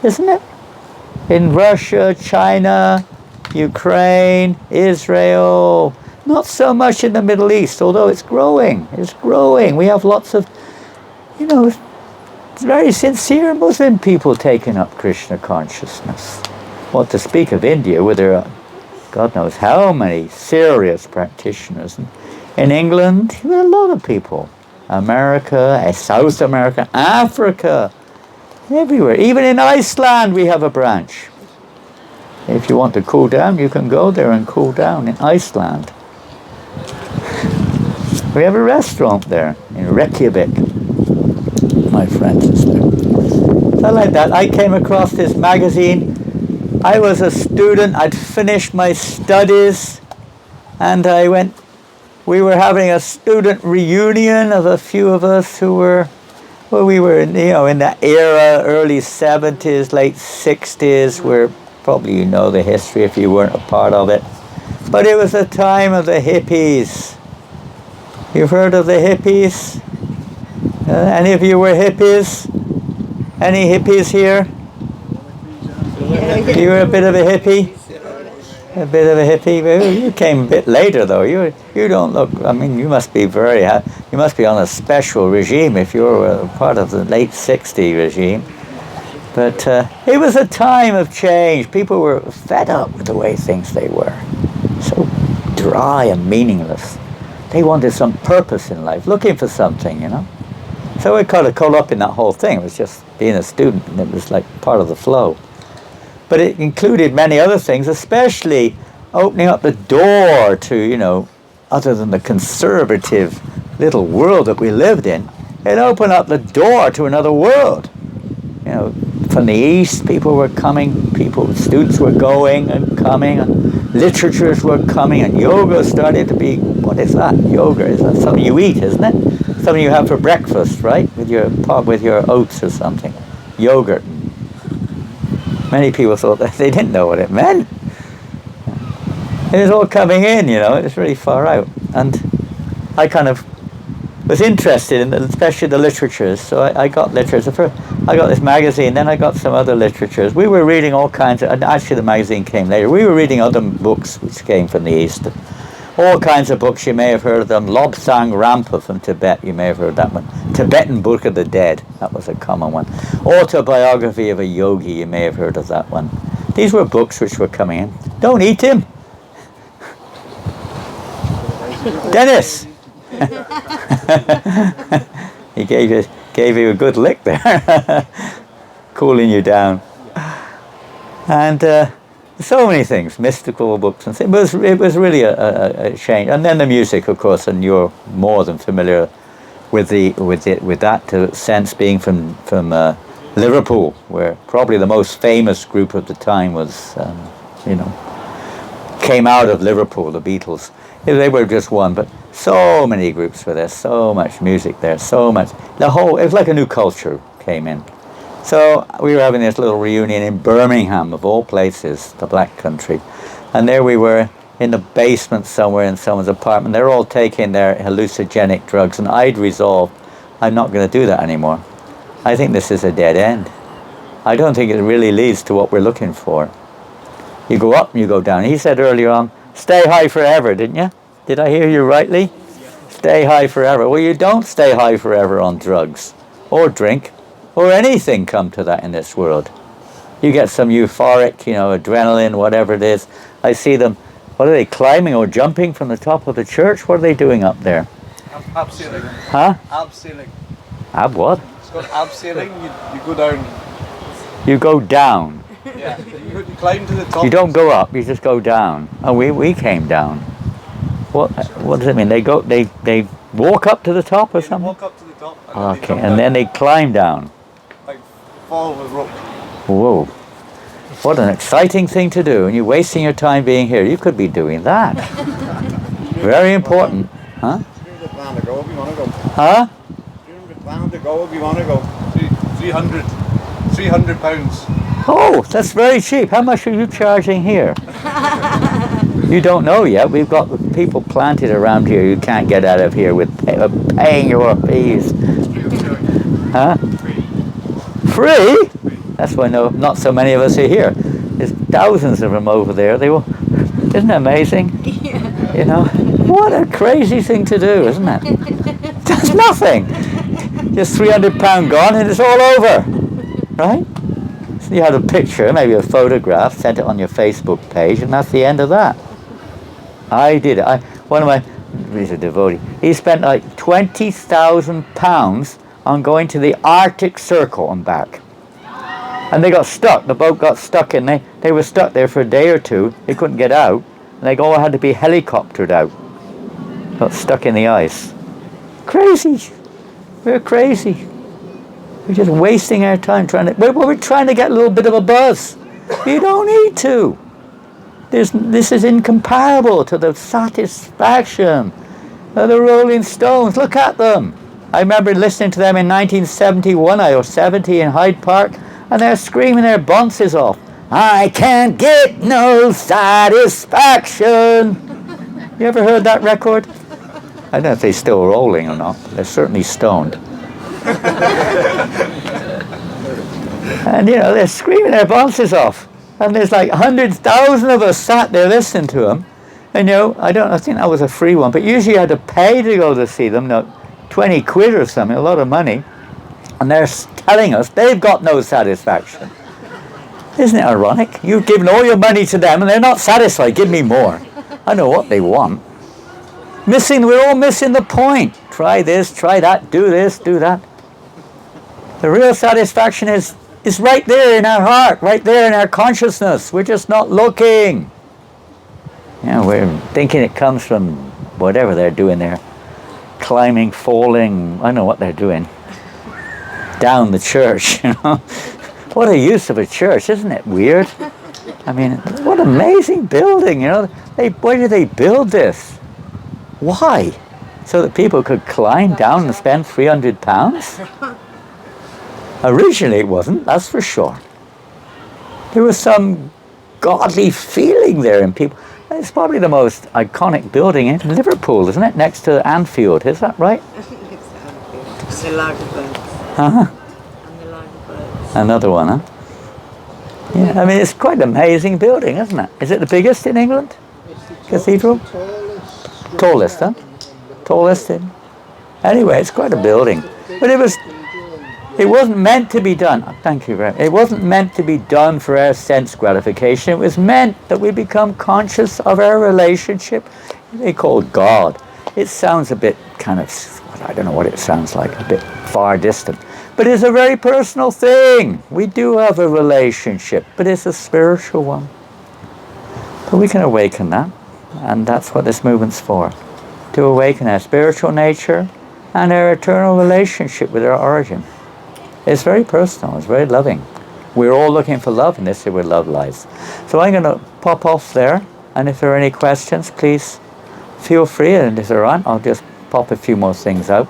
isn't it? In Russia, China, Ukraine, Israel, not so much in the Middle East, although it's growing. It's growing. We have lots of, you know, very sincere Muslim people taking up Krishna consciousness. What to speak of India, where there are God knows how many serious practitioners. In England, there are a lot of people. America, South America, Africa, everywhere. Even in Iceland we have a branch. If you want to cool down, you can go there and cool down in Iceland. We have a restaurant there in Reykjavik. My friend is there. So like that, I came across this magazine. I was a student, I'd finished my studies, and we were having a student reunion of a few of us who were, well, we were in that era, early 70s, late 60s, where probably you know the history if you weren't a part of it. But it was the time of the hippies. You've heard of the hippies? Any of you were hippies? Any hippies here? You were a bit of a hippie? A bit of a hippie? Well, you came a bit later though. You don't look, I mean, you must be you must be on a special regime if you're a part of the late 60 regime. But it was a time of change. People were fed up with the way they were. So dry and meaningless. They wanted some purpose in life, looking for something, you know. So we kind of caught up in that whole thing. It was just being a student, and it was like part of the flow. But it included many other things, especially opening up the door to, other than the conservative little world that we lived in, it opened up the door to another world. From the East, people were coming, students were going and coming, and literatures were coming, and yoga started to be, what is that? Yoga, is that something you eat, isn't it? Something you have for breakfast, right? With your oats or something. Yogurt. Many people thought that they didn't know what it meant. It was all coming in, it was really far out. And I kind of was interested in, especially the literatures, so I got literature. First, I got this magazine, then I got some other literatures. We were reading all kinds of, and actually the magazine came later, we were reading other books which came from the East. All kinds of books, you may have heard of them. Lobsang Rampa from Tibet, you may have heard that one. Tibetan Book of the Dead, that was a common one. Autobiography of a Yogi, you may have heard of that one. These were books which were coming in. Don't eat him! Dennis! He gave you a good lick there. Cooling you down. And so many things, mystical books and things. It was really a change. And then the music, of course, and you're more than familiar with that sense, being from Liverpool, where probably the most famous group of the time was, came out of Liverpool, the Beatles. They were just one, but so many groups were there, so much music there, so much. It was like a new culture came in. So we were having this little reunion in Birmingham, of all places, the Black Country. And there we were in the basement somewhere in someone's apartment. They're all taking their hallucinogenic drugs, and I'd resolved, I'm not going to do that anymore. I think this is a dead end. I don't think it really leads to what we're looking for. You go up and you go down. He said earlier on, stay high forever, didn't you? Did I hear you rightly? Stay high forever. Well, you don't stay high forever on drugs or drink or anything come to that in this world. You get some euphoric, adrenaline, whatever it is. I see them, what are they, climbing or jumping from the top of the church? What are they doing up there? Abseiling. Huh? Abseiling. Ab what? It's called abseiling. You go down. You go down. Yeah. You climb to the top. You don't go up, you just go down. Oh, we came down. What does it mean? They walk up to the top or They something? walk up to the top. Okay, and then they climb down. Like fall with rope. Whoa. What an exciting thing to do. And you're wasting your time being here. You could be doing that. Very important. Huh? Plan to go if you want to go. Huh? Plan to go if you want to go. 300 pounds. Oh, that's very cheap. How much are you charging here? You don't know yet. We've got people planted around here you can't get out of here with paying your fees. Huh? Free? That's why not so many of us are here. There's thousands of them over there. Isn't it amazing? Yeah. What a crazy thing to do, isn't it? That's nothing. Just £300 gone and it's all over, right? So you had a picture, maybe a photograph, sent it on your Facebook page, and that's the end of that. I did it. He's a devotee. He spent like £20,000 on going to the Arctic Circle and back. And they got stuck. The boat got stuck and they were stuck there for a day or two. They couldn't get out. And they all had to be helicoptered out. Got stuck in the ice. Crazy. We're crazy. We're just wasting our time we're trying to get a little bit of a buzz. You don't need to. This is incomparable to the satisfaction of the Rolling Stones. Look at them. I remember listening to them in 1971 or 70 in Hyde Park, and they're screaming their bonces off. I can't get no satisfaction. You ever heard that record? I don't know if they're still rolling or not. They're certainly stoned. And they're screaming their bonces off. And there's like 100,000 of us sat there listening to them. And I think that was a free one, but usually you had to pay to go to see them, 20 quid or something, a lot of money. And they're telling us they've got no satisfaction. Isn't it ironic? You've given all your money to them and they're not satisfied. Give me more. I know what they want. We're all missing the point. Try this, try that, do this, do that. The real satisfaction is right there in our heart, right there in our consciousness. We're just not looking. We're thinking it comes from whatever they're doing there. Climbing, falling, I know what they're doing. Down the church, What a use of a church, isn't it weird? I mean, what an amazing building, Why did they build this? Why? So that people could climb down and spend £300? Originally it wasn't, that's for sure. There was some godly feeling there in people. It's probably the most iconic building in Liverpool, isn't it? Next to Anfield, is that right? The Lagerbirds. Uh-huh. And the Lagerbirds. Another one, huh? Yeah, I mean, it's quite an amazing building, isn't it? Is it the biggest in England? Cathedral? Tallest, huh? Tallest in... Anyway, it's quite a building. But it wasn't meant to be done. Thank you very much. It wasn't meant to be done for our sense gratification. It was meant that we become conscious of our relationship. They call it God. It sounds a bit kind of, I don't know what it sounds like, a bit far distant. But it's a very personal thing. We do have a relationship, but it's a spiritual one. But we can awaken that, and that's what this movement's for. To awaken our spiritual nature and our eternal relationship with our origin. It's very personal, it's very loving. We're all looking for love, and this is where love lies. So I'm going to pop off there, and if there are any questions, please feel free, and if there aren't, I'll just pop a few more things out.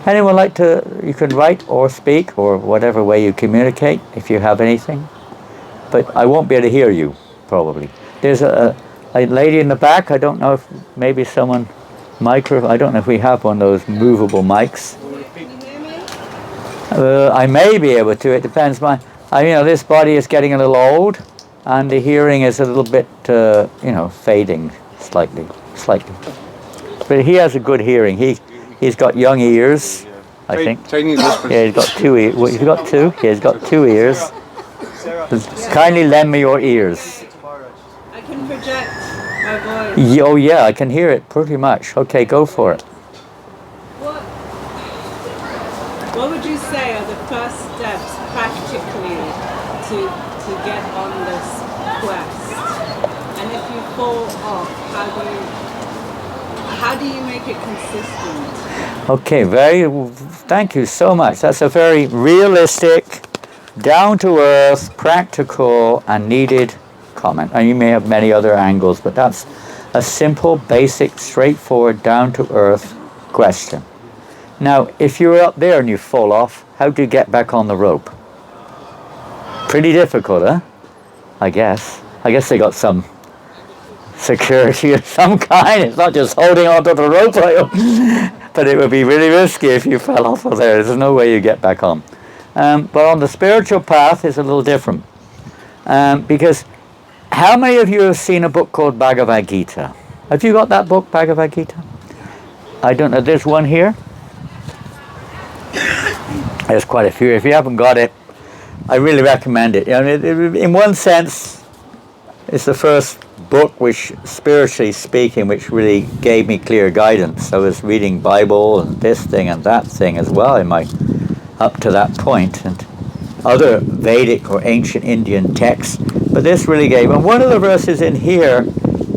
Anyone like to, you can write or speak, or whatever way you communicate, if you have anything. But I won't be able to hear you, probably. There's a lady in the back, I don't know if maybe someone, I don't know if we have one of those movable mics. I may be able to. It depends. This body is getting a little old, and the hearing is a little bit, fading slightly. But he has a good hearing. He's got young ears, I think. Chinese whispers. Yeah, he's got two ears. He's got two. Yeah, he's got two ears. Kindly lend me your ears. I can project my voice. Oh yeah, I can hear it pretty much. Okay, go for it. What would you say are the first steps practically to get on this quest? And if you fall off, how do you make it consistent? Okay, thank you so much. That's a very realistic, down-to-earth, practical, and needed comment. And you may have many other angles, but that's a simple, basic, straightforward, down-to-earth question. Now, if you're up there and you fall off, how do you get back on the rope? Pretty difficult, huh? I guess they got some security of some kind. It's not just holding onto the rope, but it would be really risky if you fell off of there. There's no way you get back on. But on the spiritual path, it's a little different. Because how many of you have seen a book called Bhagavad Gita? Have you got that book, Bhagavad Gita? I don't know. There's one here. There's quite a few. If you haven't got it, I really recommend it. In one sense, it's the first book which, spiritually speaking, which really gave me clear guidance. I was reading Bible and this thing and that thing as well up to that point, and other Vedic or ancient Indian texts. But this really gave, and one of the verses in here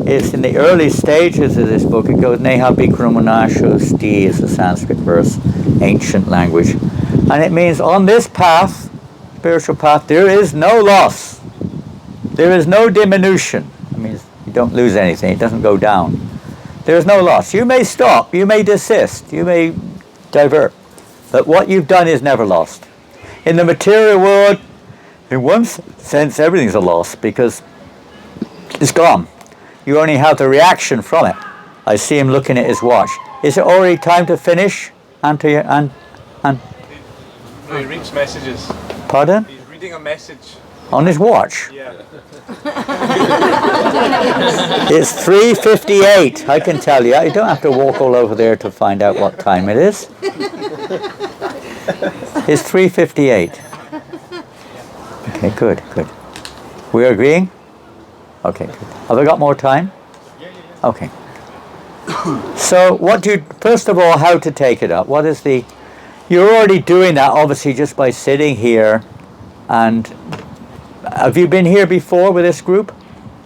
is in the early stages of this book. It goes, Neha Bikramana Sti is the Sanskrit verse, ancient language. And it means on this path, spiritual path, there is no loss. There is no diminution. It means you don't lose anything. It doesn't go down. There is no loss. You may stop. You may desist. You may divert. But what you've done is never lost. In the material world, in one sense, everything's a loss because it's gone. You only have the reaction from it. I see him looking at his watch. Is it already time to finish? He reads messages. Pardon? He's reading a message. On his watch? Yeah. It's 3:58, I can tell you. You don't have to walk all over there to find out what time it is. It's 3:58. Okay, good. We're agreeing? Okay, good. Have I got more time? Okay. So first of all, how to take it up? You're already doing that, obviously, just by sitting here. And have you been here before with this group?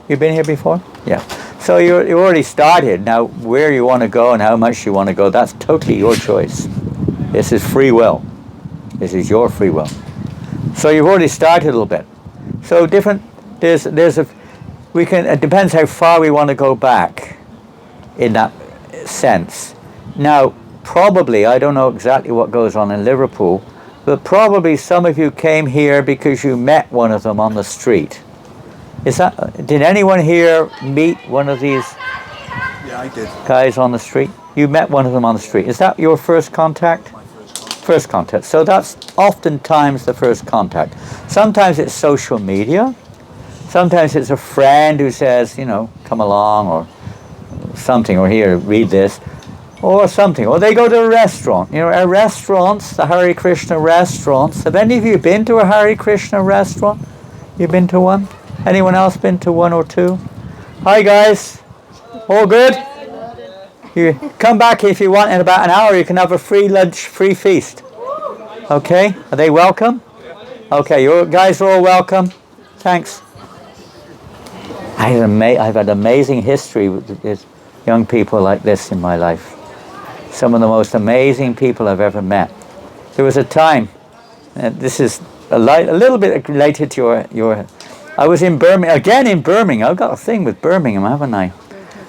You've been here before? Yeah. So you already started. Now, where you want to go and how much you want to go, that's totally your choice. This is free will. This is your free will. So you've already started a little bit. So it depends how far we want to go back in that sense. Now, probably, I don't know exactly what goes on in Liverpool, but probably some of you came here because you met one of them on the street. Did anyone here meet one of these Yeah, I did. guys on the street? You met one of them on the street. Is that your first contact? My first First contact. So that's oftentimes the first contact. Sometimes it's social media. Sometimes it's a friend who says, come along or something, or here, read this. Or something, or they go to a restaurant. Our restaurants, the Hare Krishna restaurants. Have any of you been to a Hare Krishna restaurant? You been to one? Anyone else been to one or two? Hi guys, all good? You come back if you want in about an hour. You can have a free lunch, free feast. Okay, are they welcome? Okay, you guys are all welcome. Thanks. I've had amazing history with young people like this in my life. Some of the most amazing people I've ever met. There was a time, and this is a little bit related to your. I was in Birmingham. I've got a thing with Birmingham, haven't I?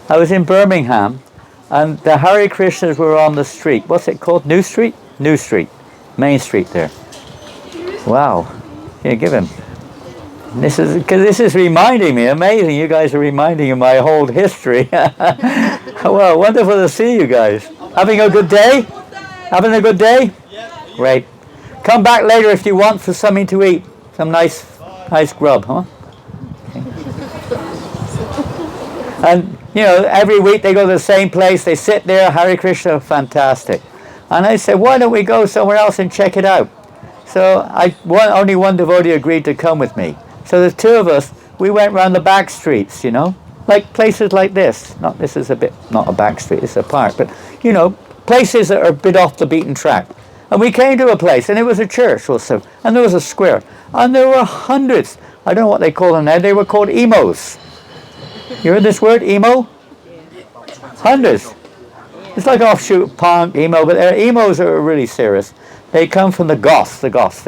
I was in Birmingham, and the Hare Krishnas were on the street. What's it called? New Street? New Street. Main Street there. Wow. Here, give him. This is reminding me, amazing. You guys are reminding me of my whole history. Well, wonderful to see you guys. Having a good day? Having a good day? Great. Come back later if you want for something to eat. Some nice grub, huh? Okay. And, you know, every week they go to the same place. They sit there, Hare Krishna, fantastic. And I said, why don't we go somewhere else and check it out? So only one devotee agreed to come with me. So the two of us, we went round the back streets, you know, like places like this. This is not a back street, it's a park, but, you know, places that are a bit off the beaten track. And we came to a place, and it was a church also, and there was a square, and there were hundreds. I don't know what they call them now. They were called emos. You heard this word, emo? Hundreds. It's like offshoot punk, emo, but emos are really serious. They come from the goths. The goths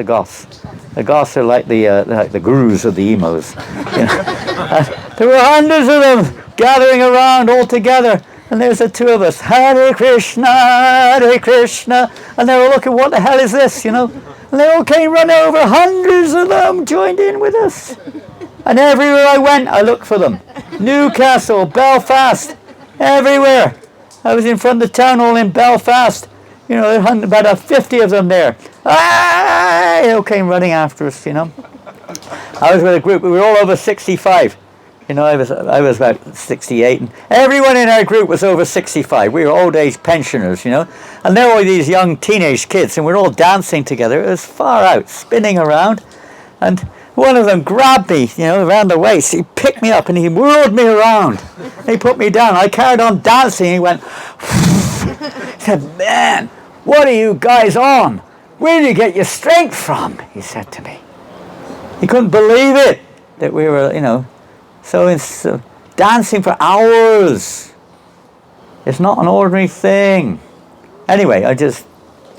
are like the gurus of the emos. You know? There were hundreds of them gathering around all together. And there's the two of us, Hare Krishna, and they were looking, what the hell is this, you know? And they all came running over, hundreds of them joined in with us. And everywhere I went, I looked for them. Newcastle, Belfast, everywhere. I was in front of the town hall in Belfast. You know, there were about 50 of them there. They all came running after us, you know. I was with a group, we were all over 65. You know, I was about 68, and everyone in our group was over 65. We were old age pensioners, you know, and there were these young teenage kids, and we were all dancing together. It was far out, spinning around, and one of them grabbed me, you know, around the waist. He picked me up and he whirled me around. He put me down. I carried on dancing. He went, he said, "Man, what are you guys on? Where do you get your strength from?" He said to me. He couldn't believe it that we were, you know. So it's dancing for hours. It's not an ordinary thing. Anyway, I just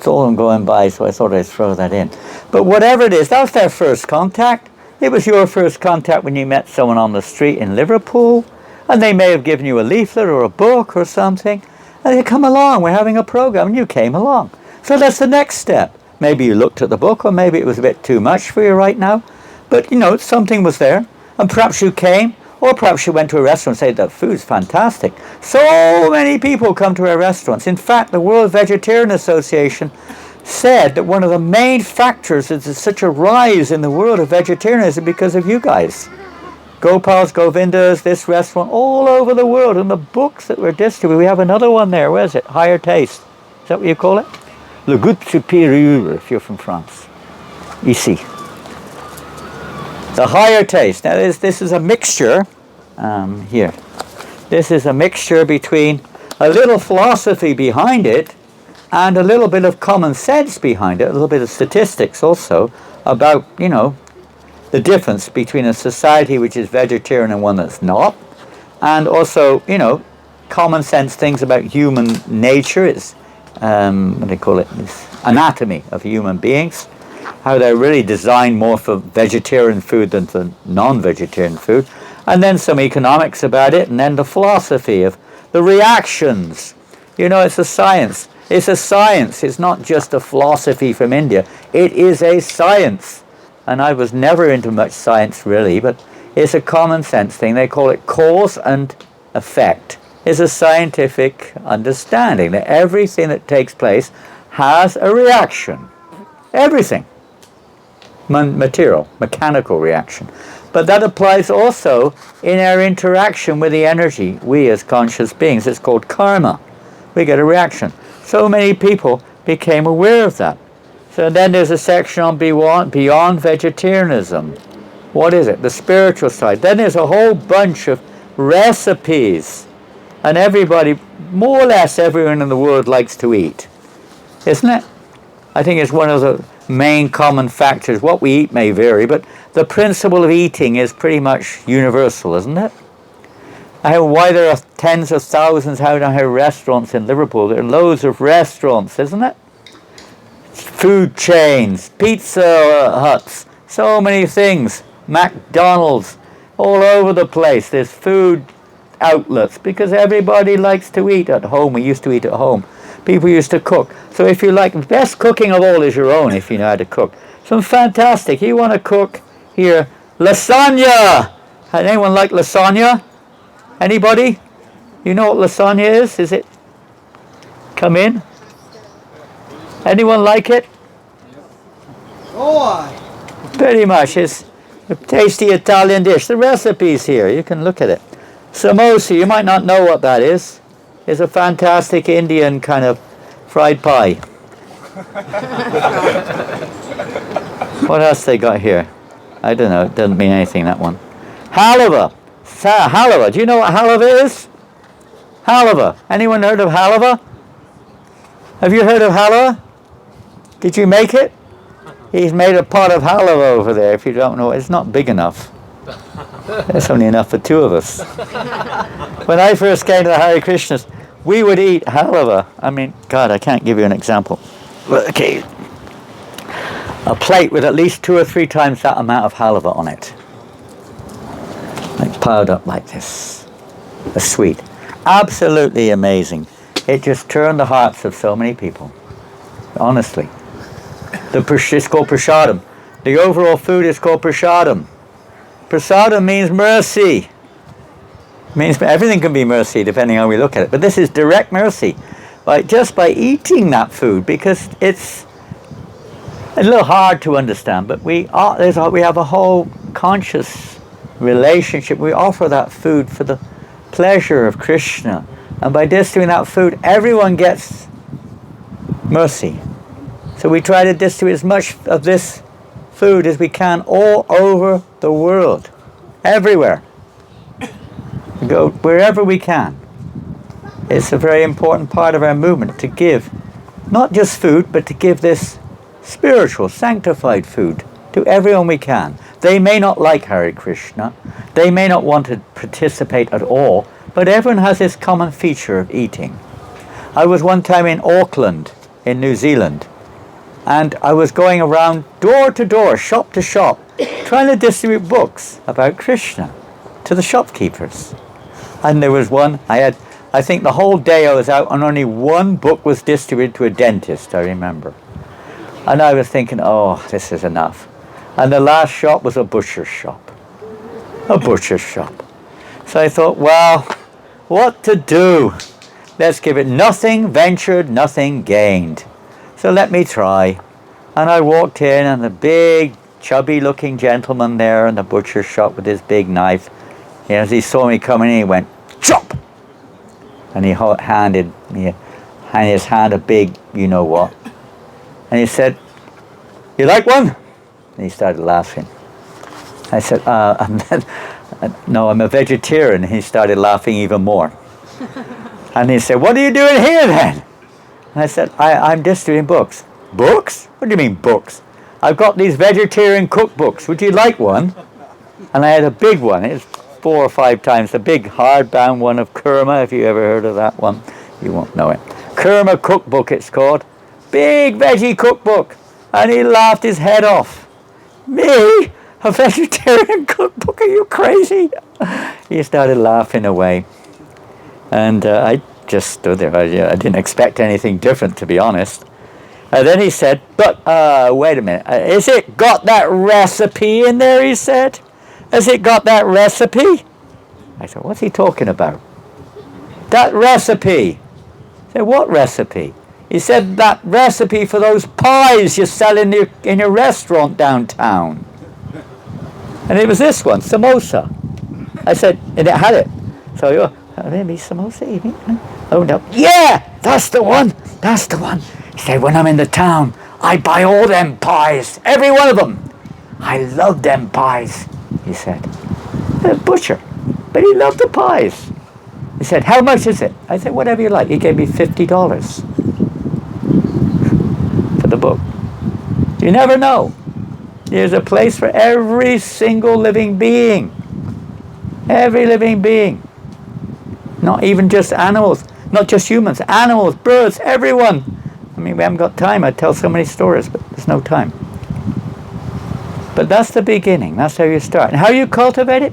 saw them going by, so I thought I'd throw that in. But whatever it is, that's their first contact. It was your first contact when you met someone on the street in Liverpool, and they may have given you a leaflet or a book or something, and they come along, we're having a program, and you came along. So that's the next step. Maybe you looked at the book, or maybe it was a bit too much for you right now, but you know, something was there. And perhaps you came, or perhaps you went to a restaurant and said, that food's fantastic. So many people come to our restaurants. In fact, the World Vegetarian Association said that one of the main factors is there's such a rise in the world of vegetarianism because of you guys. Gopals, Govindas, this restaurant, all over the world, and the books that were distributed. We have another one there. Where is it? Higher Taste. Is that what you call it? Le Goût Supérieur, if you're from France. Ici. The Higher Taste. Now this is a mixture, here. This is a mixture between a little philosophy behind it and a little bit of common sense behind it, a little bit of statistics also about, you know, the difference between a society which is vegetarian and one that's not, and also, you know, common sense things about human nature. It's, what do they call it, this anatomy of human beings. How they're really designed more for vegetarian food than for non-vegetarian food, and then some economics about it, and then the philosophy of the reactions. You know, it's a science. It's a science. It's not just a philosophy from India. It is a science. And I was never into much science really, but it's a common sense thing. They call it cause and effect. It's a scientific understanding that everything that takes place has a reaction. Everything. Material, mechanical reaction. But that applies also in our interaction with the energy, we as conscious beings. It's called karma. We get a reaction. So many people became aware of that. So then there's a section on beyond vegetarianism. What is it? The spiritual side. Then there's a whole bunch of recipes. And everybody, more or less everyone in the world likes to eat. Isn't it? I think it's one of the main common factors. What we eat may vary, but the principle of eating is pretty much universal, isn't it? Why there are tens of thousands out on our restaurants in Liverpool. There are loads of restaurants, isn't it? Food chains, pizza huts, so many things. McDonald's, all over the place. There's food outlets because everybody likes to eat at home. We used to eat at home. People used to cook. So if you like, the best cooking of all is your own if you know how to cook. Some fantastic. You want to cook here, lasagna. Has anyone like lasagna? Anybody? You know what lasagna is? Is it? Come in. Anyone like it? Pretty much. It's a tasty Italian dish. The recipe's here. You can look at it. Samosa, you might not know what that is. It's a fantastic Indian kind of fried pie. What else they got here? I don't know. It doesn't mean anything, that one. Halava. Halava. Do you know what halava is? Halava. Anyone heard of halava? Have you heard of halava? Did you make it? He's made a pot of halava over there. If you don't know, it's not big enough. It's only enough for two of us. When I first came to the Hare Krishnas, we would eat halava. I mean, God, I can't give you an example. Okay. A plate with at least 2 or 3 times that amount of halava on it. Like piled up like this. A sweet. Absolutely amazing. It just turned the hearts of so many people. Honestly. It's called prasadam. The overall food is called prasadam. Prasadam means mercy. Means everything can be mercy depending on how we look at it. But this is direct mercy. Just by eating that food, because it's a little hard to understand, but we have a whole conscious relationship. We offer that food for the pleasure of Krishna. And by distributing that food, everyone gets mercy. So we try to distribute as much of this food as we can all over the world. Everywhere. We go wherever we can. It's a very important part of our movement to give not just food, but to give this spiritual, sanctified food to everyone we can. They may not like Hare Krishna. They may not want to participate at all, but everyone has this common feature of eating. I was one time in Auckland, in New Zealand, and I was going around door to door, shop to shop, trying to distribute books about Krishna to the shopkeepers. And there was one, I think the whole day I was out and only one book was distributed to a dentist, I remember. And I was thinking, oh, this is enough. And the last shop was a butcher's shop. A butcher's shop. So I thought, well, what to do? Let's give it nothing ventured, nothing gained. So let me try. And I walked in, and the big, chubby-looking gentleman there in the butcher's shop with his big knife, as he saw me coming in, he went, chop! And he handed his hand a big, you-know-what. And he said, you like one? And he started laughing. I said, no, I'm a vegetarian. And he started laughing even more. And he said, what are you doing here then? And I said, I'm distributing books. Books? What do you mean books? I've got these vegetarian cookbooks. Would you like one? And I had a big one. It's 4 or 5 times the big hardbound one of Kurma. If you ever heard of that one, you won't know it. Kurma cookbook, it's called. Big veggie cookbook. And he laughed his head off. Me? A vegetarian cookbook? Are you crazy? He started laughing away. And I just stood there. I didn't expect anything different, to be honest. And then he said, but wait a minute. Has it got that recipe in there, he said? Has it got that recipe? I said, what's he talking about? That recipe. I said, what recipe? He said, that recipe for those pies you sell in your restaurant downtown. And it was this one, samosa. I said, and it had it. So you maybe samosa, you mean? Oh no. Yeah, that's the one. That's the one. He said, when I'm in the town, I buy all them pies. Every one of them. I love them pies, he said. A butcher. But he loved the pies. He said, how much is it? I said, whatever you like. He gave me $50 for the book. You never know. There's a place for every single living being. Every living being. Not even just animals. Not just humans. Animals, birds, everyone. I mean, we haven't got time. I'd tell so many stories, but there's no time. But that's the beginning. That's how you start. And how you cultivate it?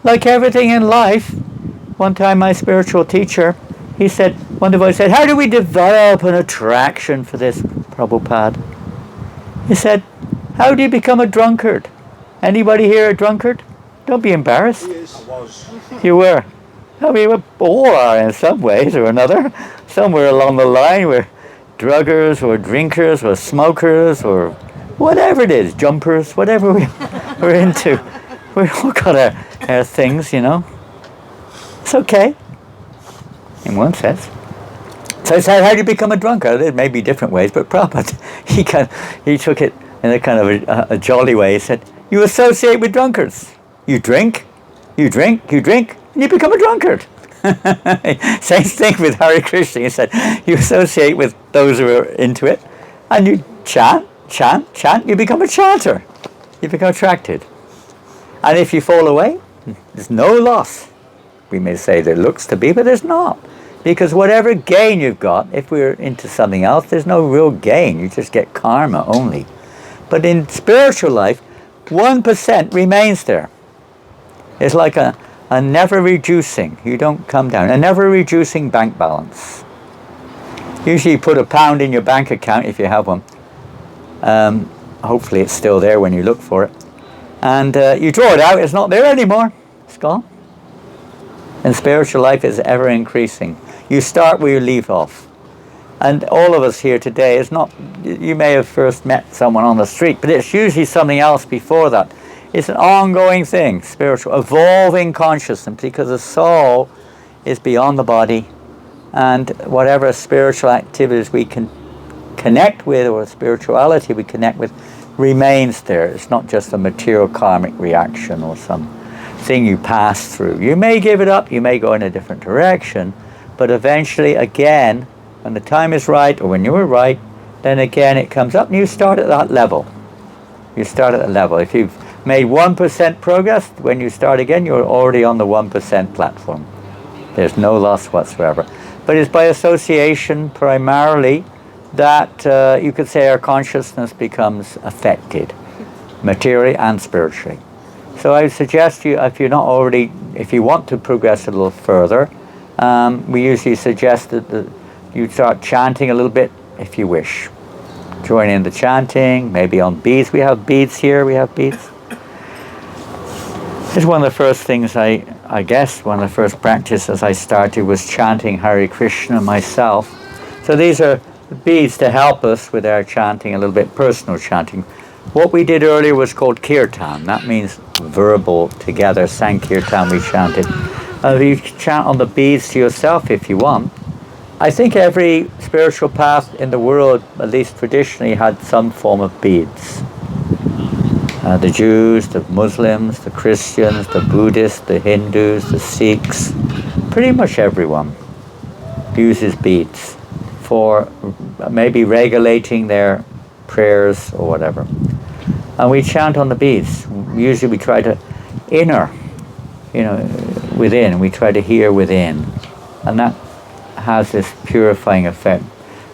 Like everything in life. One time my spiritual teacher, one devotee said, how do we develop an attraction for this, Prabhupada? He said, how do you become a drunkard? Anybody here a drunkard? Don't be embarrassed. Yes, I was. You were. I mean, we all are in some ways or another. Somewhere along the line we're druggers or drinkers or smokers or whatever it is, jumpers, whatever we're into. We've all got our things, you know. It's okay, in one sense. So I said, how do you become a drunkard? There may be different ways, but Prabhupada, he took it in a kind of a jolly way. He said, you associate with drunkards. You drink, and you become a drunkard. Same thing with Hare Krishna. He said, you associate with those who are into it, and you chant, you become a chanter. You become attracted. And if you fall away, there's no loss. We may say there looks to be, but there's not. Because whatever gain you've got, if we're into something else, there's no real gain. You just get karma only. But in spiritual life, 1% remains there. It's like a never reducing. You don't come down. A never reducing bank balance. Usually you put £1 in your bank account if you have one. Hopefully it's still there when you look for it. And you draw it out, it's not there anymore. It's gone. And spiritual life is ever increasing. You start where you leave off. And all of us here today is not, you may have first met someone on the street, but it's usually something else before that. It's an ongoing thing, spiritual, evolving consciousness, because the soul is beyond the body, and whatever spiritual activities we can connect with, or spirituality we connect with, remains there. It's not just a material karmic reaction or some thing you pass through. You may give it up, you may go in a different direction, but eventually, again, when the time is right, or when you were right, then again it comes up and you start at that level. You start at a level. If you've made 1% progress, when you start again, you're already on the 1% platform. There's no loss whatsoever. But it's by association primarily that you could say our consciousness becomes affected, materially and spiritually. So I would suggest you, if you're not already, if you want to progress a little further, we usually suggest that you start chanting a little bit if you wish. Join in the chanting, maybe on beads. We have beads here, we have beads. It's one of the first things I guess, one of the first practices I started was chanting Hare Krishna myself. So these are beads to help us with our chanting, a little bit personal chanting. What we did earlier was called kirtan. That means verbal together. Sankirtan we chanted. You chant on the beads to yourself if you want. I think every spiritual path in the world, at least traditionally, had some form of beads. The Jews, the Muslims, the Christians, the Buddhists, the Hindus, the Sikhs, pretty much everyone uses beads for maybe regulating their prayers or whatever. And we chant on the beads. Usually we try to within, we try to hear within. And that has this purifying effect.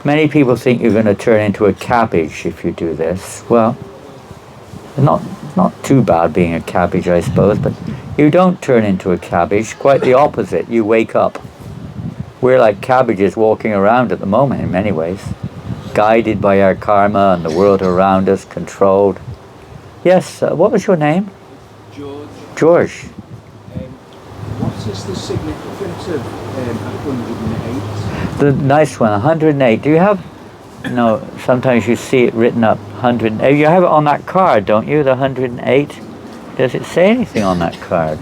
Many people think you're going to turn into a cabbage if you do this. Well, it's not too bad being a cabbage, I suppose, but you don't turn into a cabbage. Quite the opposite. You wake up. We're like cabbages walking around at the moment in many ways, guided by our karma and the world around us, controlled. Yes, what was your name? George. George. What is the significance of 108? The nice one, 108. Do you have, no, sometimes you see it written up, 108. You have it on that card, don't you, the 108? Does it say anything on that card?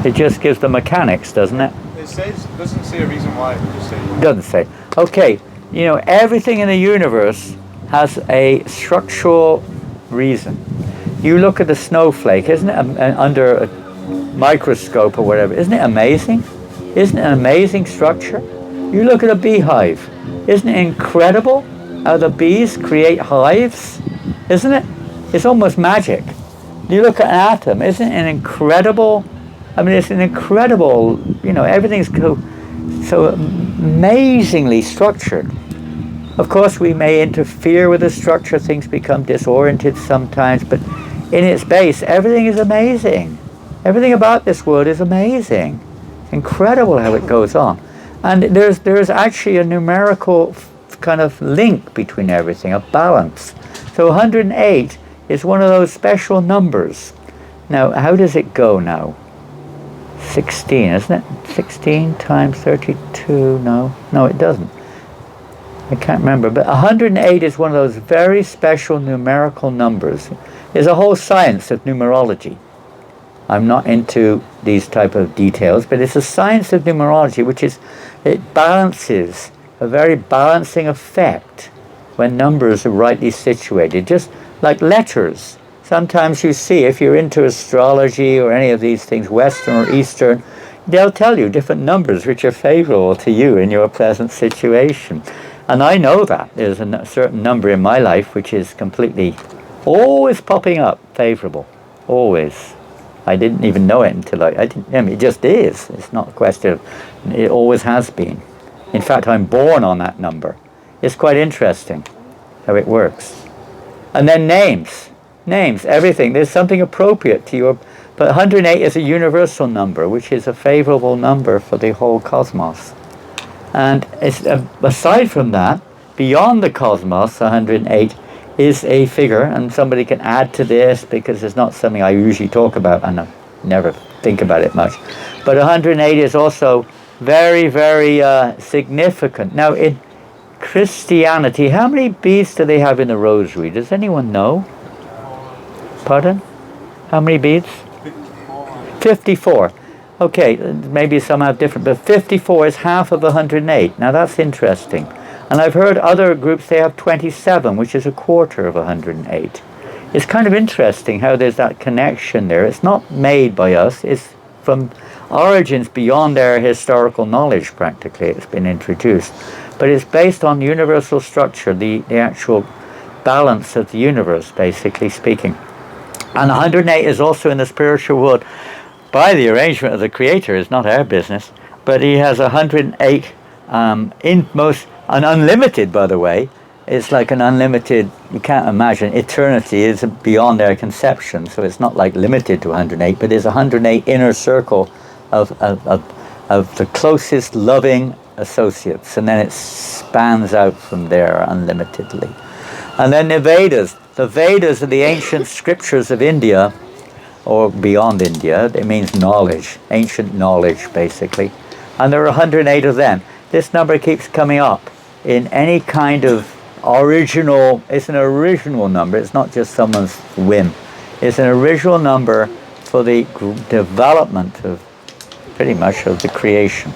It just gives the mechanics, doesn't it? It doesn't say a reason why, it just says... Doesn't say. Okay, everything in the universe has a structural reason. You look at the snowflake, isn't it, under a microscope or whatever, isn't it amazing? Isn't it an amazing structure? You look at a beehive, isn't it incredible how the bees create hives? Isn't it? It's almost magic. You look at an atom, isn't it an incredible, it's an incredible, everything's so amazingly structured. Of course, we may interfere with the structure, things become disoriented sometimes, but in its base, everything is amazing. Everything about this world is amazing. It's incredible how it goes on. And there's actually a numerical kind of link between everything, a balance. So 108 is one of those special numbers. Now, how does it go now? 16, isn't it? 16 times 32, no, it doesn't. I can't remember, but 108 is one of those very special numerical numbers. There's a whole science of numerology. I'm not into these type of details, but it's a science of numerology, which is, it balances, a very balancing effect when numbers are rightly situated, just like letters. Sometimes you see, if you're into astrology or any of these things, Western or Eastern, they'll tell you different numbers which are favorable to you in your present situation. And I know that. There's a certain number in my life which is completely, always popping up, favorable. Always. I didn't even know it until I mean, it just is. It's not a question of, it always has been. In fact, I'm born on that number. It's quite interesting how it works. And then names. Names, everything. There's something appropriate to your, but 108 is a universal number, which is a favorable number for the whole cosmos. And it's, aside from that, beyond the cosmos, 108 is a figure, and somebody can add to this because it's not something I usually talk about and I never think about it much. But 108 is also very, very significant. Now, in Christianity, how many beads do they have in the rosary? Does anyone know? Pardon? How many beads? 54. Okay, maybe some have different, but 54 is half of 108. Now that's interesting. And I've heard other groups, they have 27, which is a quarter of 108. It's kind of interesting how there's that connection there. It's not made by us. It's from origins beyond our historical knowledge, practically. It's been introduced. But it's based on universal structure, the actual balance of the universe, basically speaking. And 108 is also in the spiritual world by the arrangement of the Creator. It's not our business. But he has 108 an unlimited, by the way. It's like an unlimited, you can't imagine, eternity is beyond our conception, so it's not like limited to 108, but there's 108 inner circle of the closest loving associates, and then it spans out from there unlimitedly. And then the Vedas are the ancient scriptures of India, or beyond India. It means knowledge, ancient knowledge, basically. And there are 108 of them. This number keeps coming up in any kind of original, it's an original number. It's not just someone's whim. It's an original number for the development of pretty much of the creation.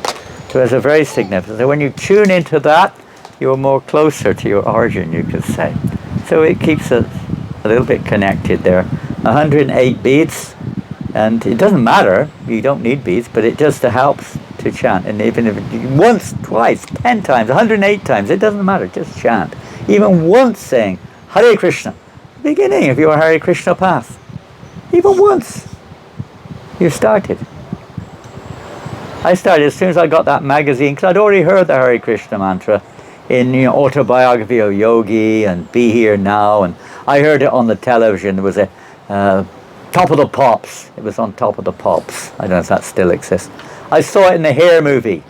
So it's a very significant. So when you tune into that, you're more closer to your origin, you could say. So it keeps us a little bit connected there. 108 beads, and it doesn't matter, you don't need beads, but it just helps to chant. And even if once, twice, 10 times, 108 times, it doesn't matter, just chant. Even once saying Hare Krishna, beginning of your Hare Krishna path. Even once, you started. I started as soon as I got that magazine, because I'd already heard the Hare Krishna mantra in Autobiography of Yogi and Be Here Now, and I heard it on the television. There was a Top of the Pops. It was on Top of the Pops. I don't know if that still exists. I saw it in the Hair movie.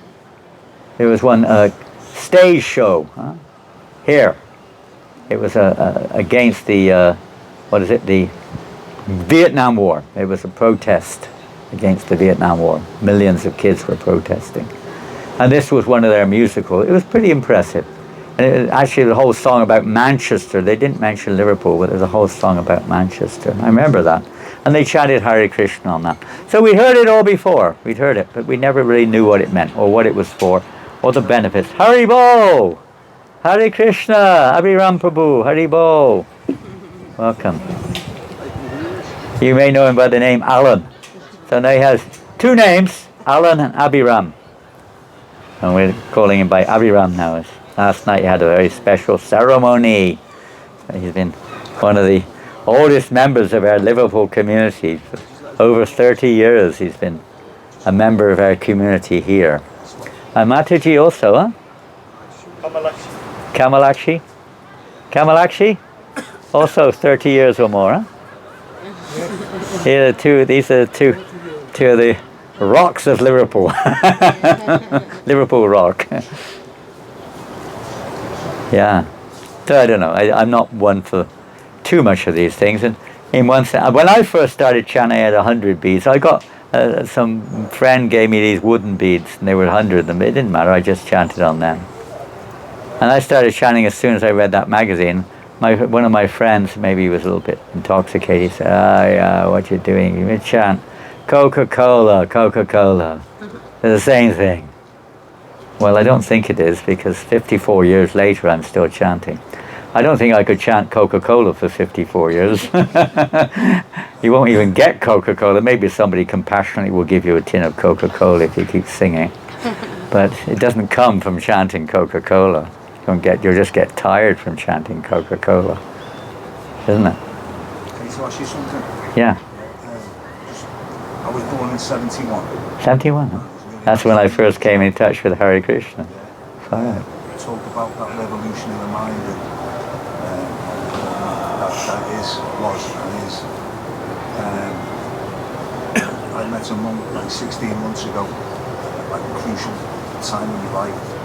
There was one stage show. Hair. It was against the the Vietnam War. It was a protest against the Vietnam War. Millions of kids were protesting. And this was one of their musicals. It was pretty impressive. And it was actually the whole song about Manchester. They didn't mention Liverpool, but there's a whole song about Manchester. I remember that. And they chanted Hare Krishna on that. So we heard it all before. We'd heard it, but we never really knew what it meant or what it was for or the benefits. Haribo! Hare Krishna! Abhiram Prabhu! Haribo! Welcome. You may know him by the name Alan. So now he has two names, Alan and Abhiram. And we're calling him by Abhiram now. Last night he had a very special ceremony. He's been one of the oldest members of our Liverpool community. For over 30 years he's been a member of our community here. And Mataji also, huh? Kamalakshi. Kamalakshi? Also 30 years or more, huh? These are two of the rocks of Liverpool. Liverpool rock. Yeah. So I don't know. I'm not one for too much of these things. And in one sense, when I first started chanting, I had 100 beads. I got some friend gave me these wooden beads, and there were 100 of them. It didn't matter. I just chanted on them. And I started chanting as soon as I read that magazine. One of my friends, maybe he was a little bit intoxicated, he said, yeah, what you doing? You chant Coca-Cola, Coca-Cola. They're the same thing. Well, I don't think it is, because 54 years later I'm still chanting. I don't think I could chant Coca-Cola for 54 years. You won't even get Coca-Cola. Maybe somebody compassionately will give you a tin of Coca-Cola if you keep singing. But it doesn't come from chanting Coca-Cola. You'll just get tired from chanting Coca-Cola, isn't it? Can I ask you something? Yeah. I was born in 71. 71. Huh? That's when I first came in touch with Hare Krishna. All right. Talk about that revolution in the mind that was and is. I met a monk like 16 months ago, like a crucial time in your life.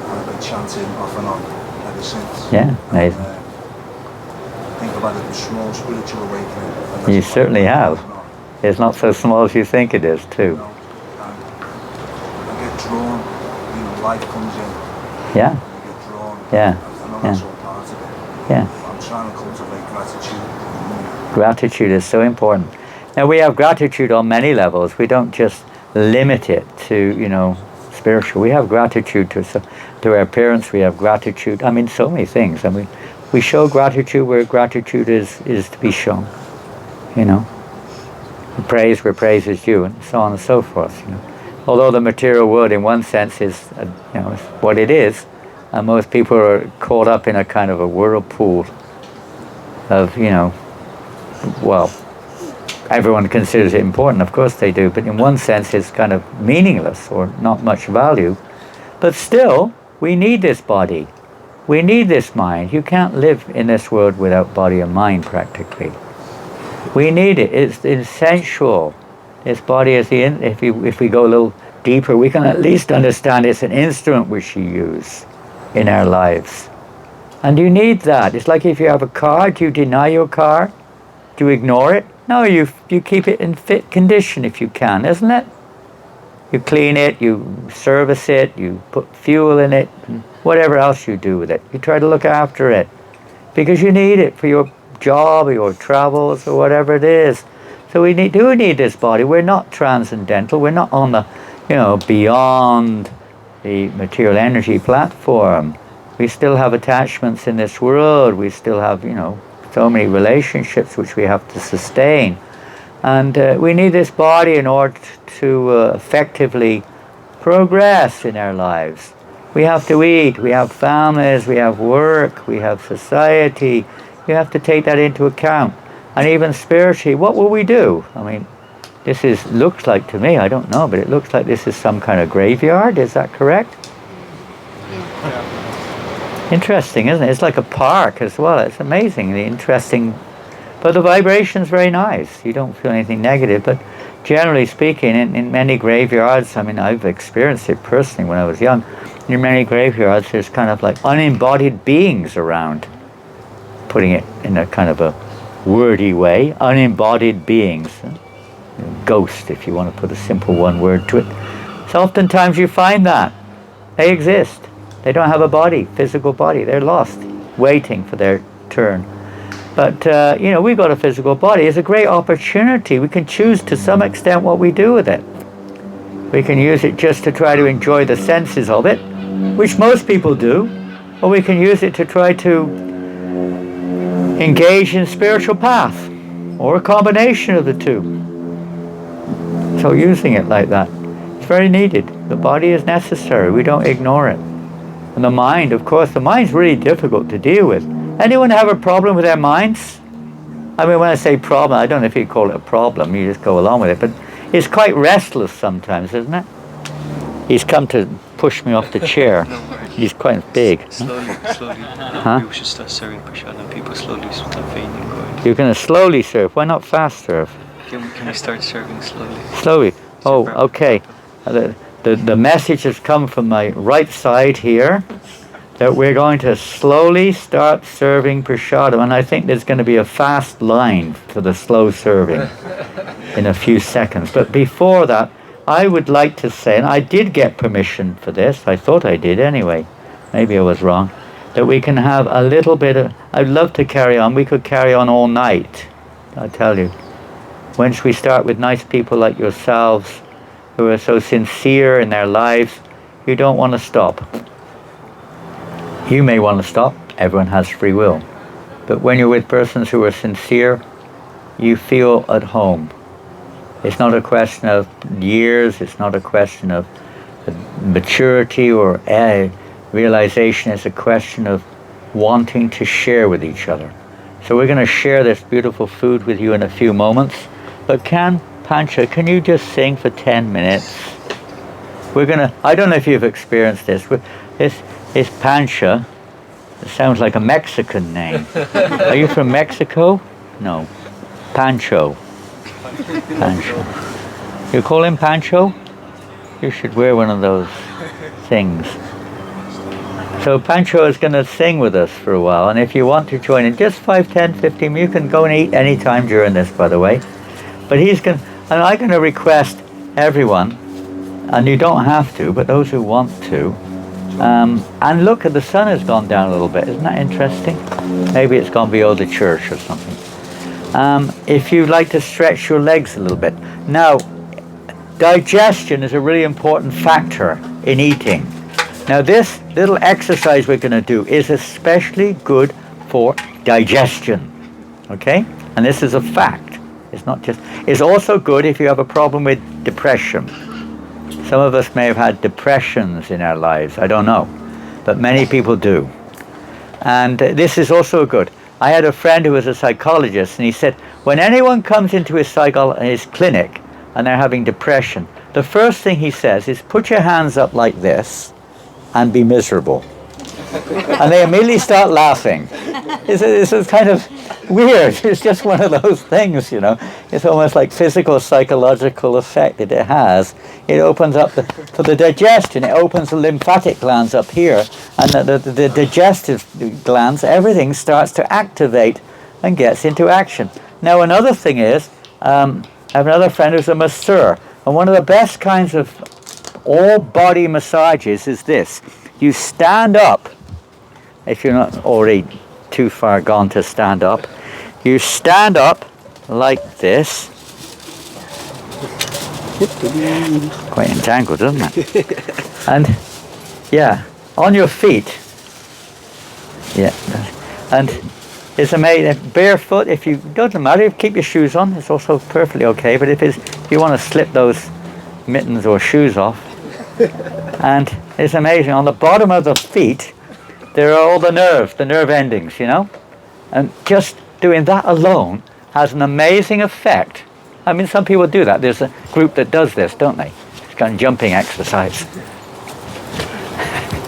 And I've been chanting off and on ever since. Yeah, amazing. Think about it, a small spiritual awakening. You certainly have. It's not so small as you think it is, too. No, I get drawn, life comes in. Yeah. You get drawn. Yeah. I know that's all part of it. Yeah. I'm trying to cultivate gratitude. Gratitude is so important. Now, we have gratitude on many levels. We don't just limit it to, spiritual. We have gratitude to our parents. We have gratitude. I mean, so many things. I mean, we show gratitude where gratitude is to be shown. We praise where praise is due, and so on and so forth. Although the material world, in one sense, is is what it is, and most people are caught up in a kind of a whirlpool of well, everyone considers it important, of course they do, but in one sense it's kind of meaningless or not much value. But still, we need this body. We need this mind. You can't live in this world without body and mind, practically. We need it. It's essential. This body is if we go a little deeper, we can at least understand it's an instrument which you use in our lives. And you need that. It's like if you have a car, do you deny your car? Do you ignore it? No, you keep it in fit condition if you can, isn't it? You clean it, you service it, you put fuel in it, and whatever else you do with it. You try to look after it because you need it for your job or your travels or whatever it is. So we do need this body. We're not transcendental. We're not on the, beyond the material energy platform. We still have attachments in this world. We still have, so many relationships which we have to sustain. And we need this body in order to effectively progress in our lives. We have to eat, we have families, we have work, we have society. You have to take that into account. And even spiritually, what will we do? I mean, looks like to me, I don't know, but it looks like this is some kind of graveyard. Is that correct? Yeah. Interesting, isn't it? It's like a park as well. It's amazingly interesting. But the vibration's very nice. You don't feel anything negative. But generally speaking, in many graveyards, I mean, I've experienced it personally when I was young. In many graveyards, there's kind of like unembodied beings around. Putting it in a kind of a wordy way, unembodied beings. Ghost, if you want to put a simple one word to it. So oftentimes you find that. They exist. They don't have a body, physical body. They're lost, waiting for their turn. But, we've got a physical body. It's a great opportunity. We can choose to some extent what we do with it. We can use it just to try to enjoy the senses of it, which most people do. Or we can use it to try to engage in spiritual path, or a combination of the two. So using it like that, it's very needed. The body is necessary. We don't ignore it. And the mind, of course, the mind's really difficult to deal with. Anyone have a problem with their minds? I mean, when I say problem, I don't know if you call it a problem, you just go along with it, but it's quite restless sometimes, isn't it? He's come to push me off the chair. No worries. He's quite big. Slowly. Huh? People should start serving prasad and people slowly start fainting going. You're going to slowly serve. Why not fast serve? Can we start serving slowly? Slowly. Oh, okay. The message has come from my right side here that we're going to slowly start serving prasadam, and I think there's going to be a fast line for the slow serving in a few seconds. But before that, I would like to say, and I did get permission for this, I thought I did anyway, maybe I was wrong, that we can have a little bit of, I'd love to carry on. We could carry on all night, I tell you. Once we start with nice people like yourselves, who are so sincere in their lives, you don't want to stop. You may want to stop, everyone has free will. But when you're with persons who are sincere, you feel at home. It's not a question of years, it's not a question of maturity or realization, it's a question of wanting to share with each other. So we're going to share this beautiful food with you in a few moments. But Pancha, can you just sing for 10 minutes? We're going to, I don't know if you've experienced this. This is Pancha. It sounds like a Mexican name. Are you from Mexico? No. Pancho. Pancho. You call him Pancho? You should wear one of those things. So Pancho is going to sing with us for a while, and if you want to join in, just 5, 10, 15, you can go and eat any time during this, by the way. But he's going, and I'm going to request everyone, and you don't have to, but those who want to, and look, the sun has gone down a little bit. Isn't that interesting? Maybe it's gone beyond the church or something. If you'd like to stretch your legs a little bit. Now, digestion is a really important factor in eating. Now, this little exercise we're going to do is especially good for digestion. Okay? And this is a fact. It's not just, it's also good if you have a problem with depression. Some of us may have had depressions in our lives, I don't know, but many people do. And this is also good. I had a friend who was a psychologist, and he said, when anyone comes into his clinic and they're having depression, the first thing he says is, put your hands up like this and be miserable. And they immediately start laughing. It's kind of weird. It's just one of those things, you know. It's almost like physical, psychological effect that it has. It opens up for the digestion. It opens the lymphatic glands up here, and the digestive glands, everything starts to activate and gets into action. Now, another thing is, I have another friend who's a masseur, and one of the best kinds of all-body massages is this. You stand up, if you're not already too far gone to stand up. You stand up like this. Quite entangled, isn't it? And yeah, on your feet. Yeah, and it's amazing. Barefoot, if you, doesn't matter, if you keep your shoes on, it's also perfectly okay. But if you want to slip those mittens or shoes off, and it's amazing. On the bottom of the feet, there are all the nerve endings, you know, and just doing that alone has an amazing effect. I mean, some people do that. There's a group that does this, don't they? It's kind of jumping exercise.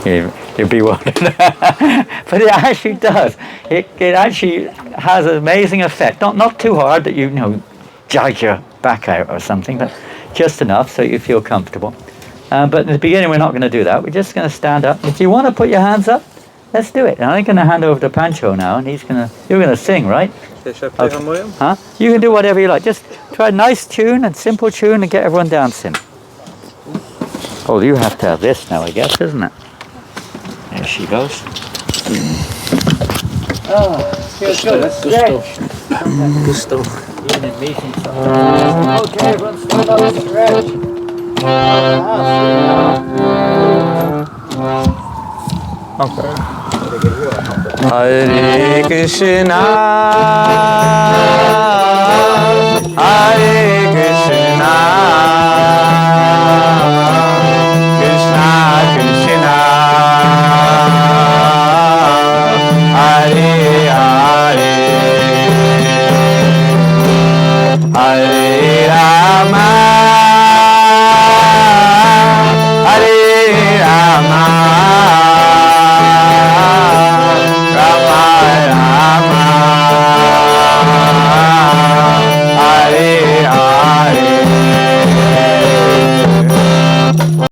You'd be wondering. But it actually does. It actually has an amazing effect. Not too hard that you know, jag your back out or something, but just enough so you feel comfortable. But in the beginning, we're not going to do that. We're just going to stand up. If you want to put your hands up, let's do it. And I'm going to hand over to Pancho now, and you're going to sing, right? Should I play harmonium? Huh? You can do whatever you like. Just try a nice tune and simple tune and get everyone dancing. Oh, you have to have this now, I guess, isn't it? There she goes. Oh, feels good. Let's stretch. Gusto. Even in meetings sometimes. Okay, everyone stand up and stretch. Hare Krishna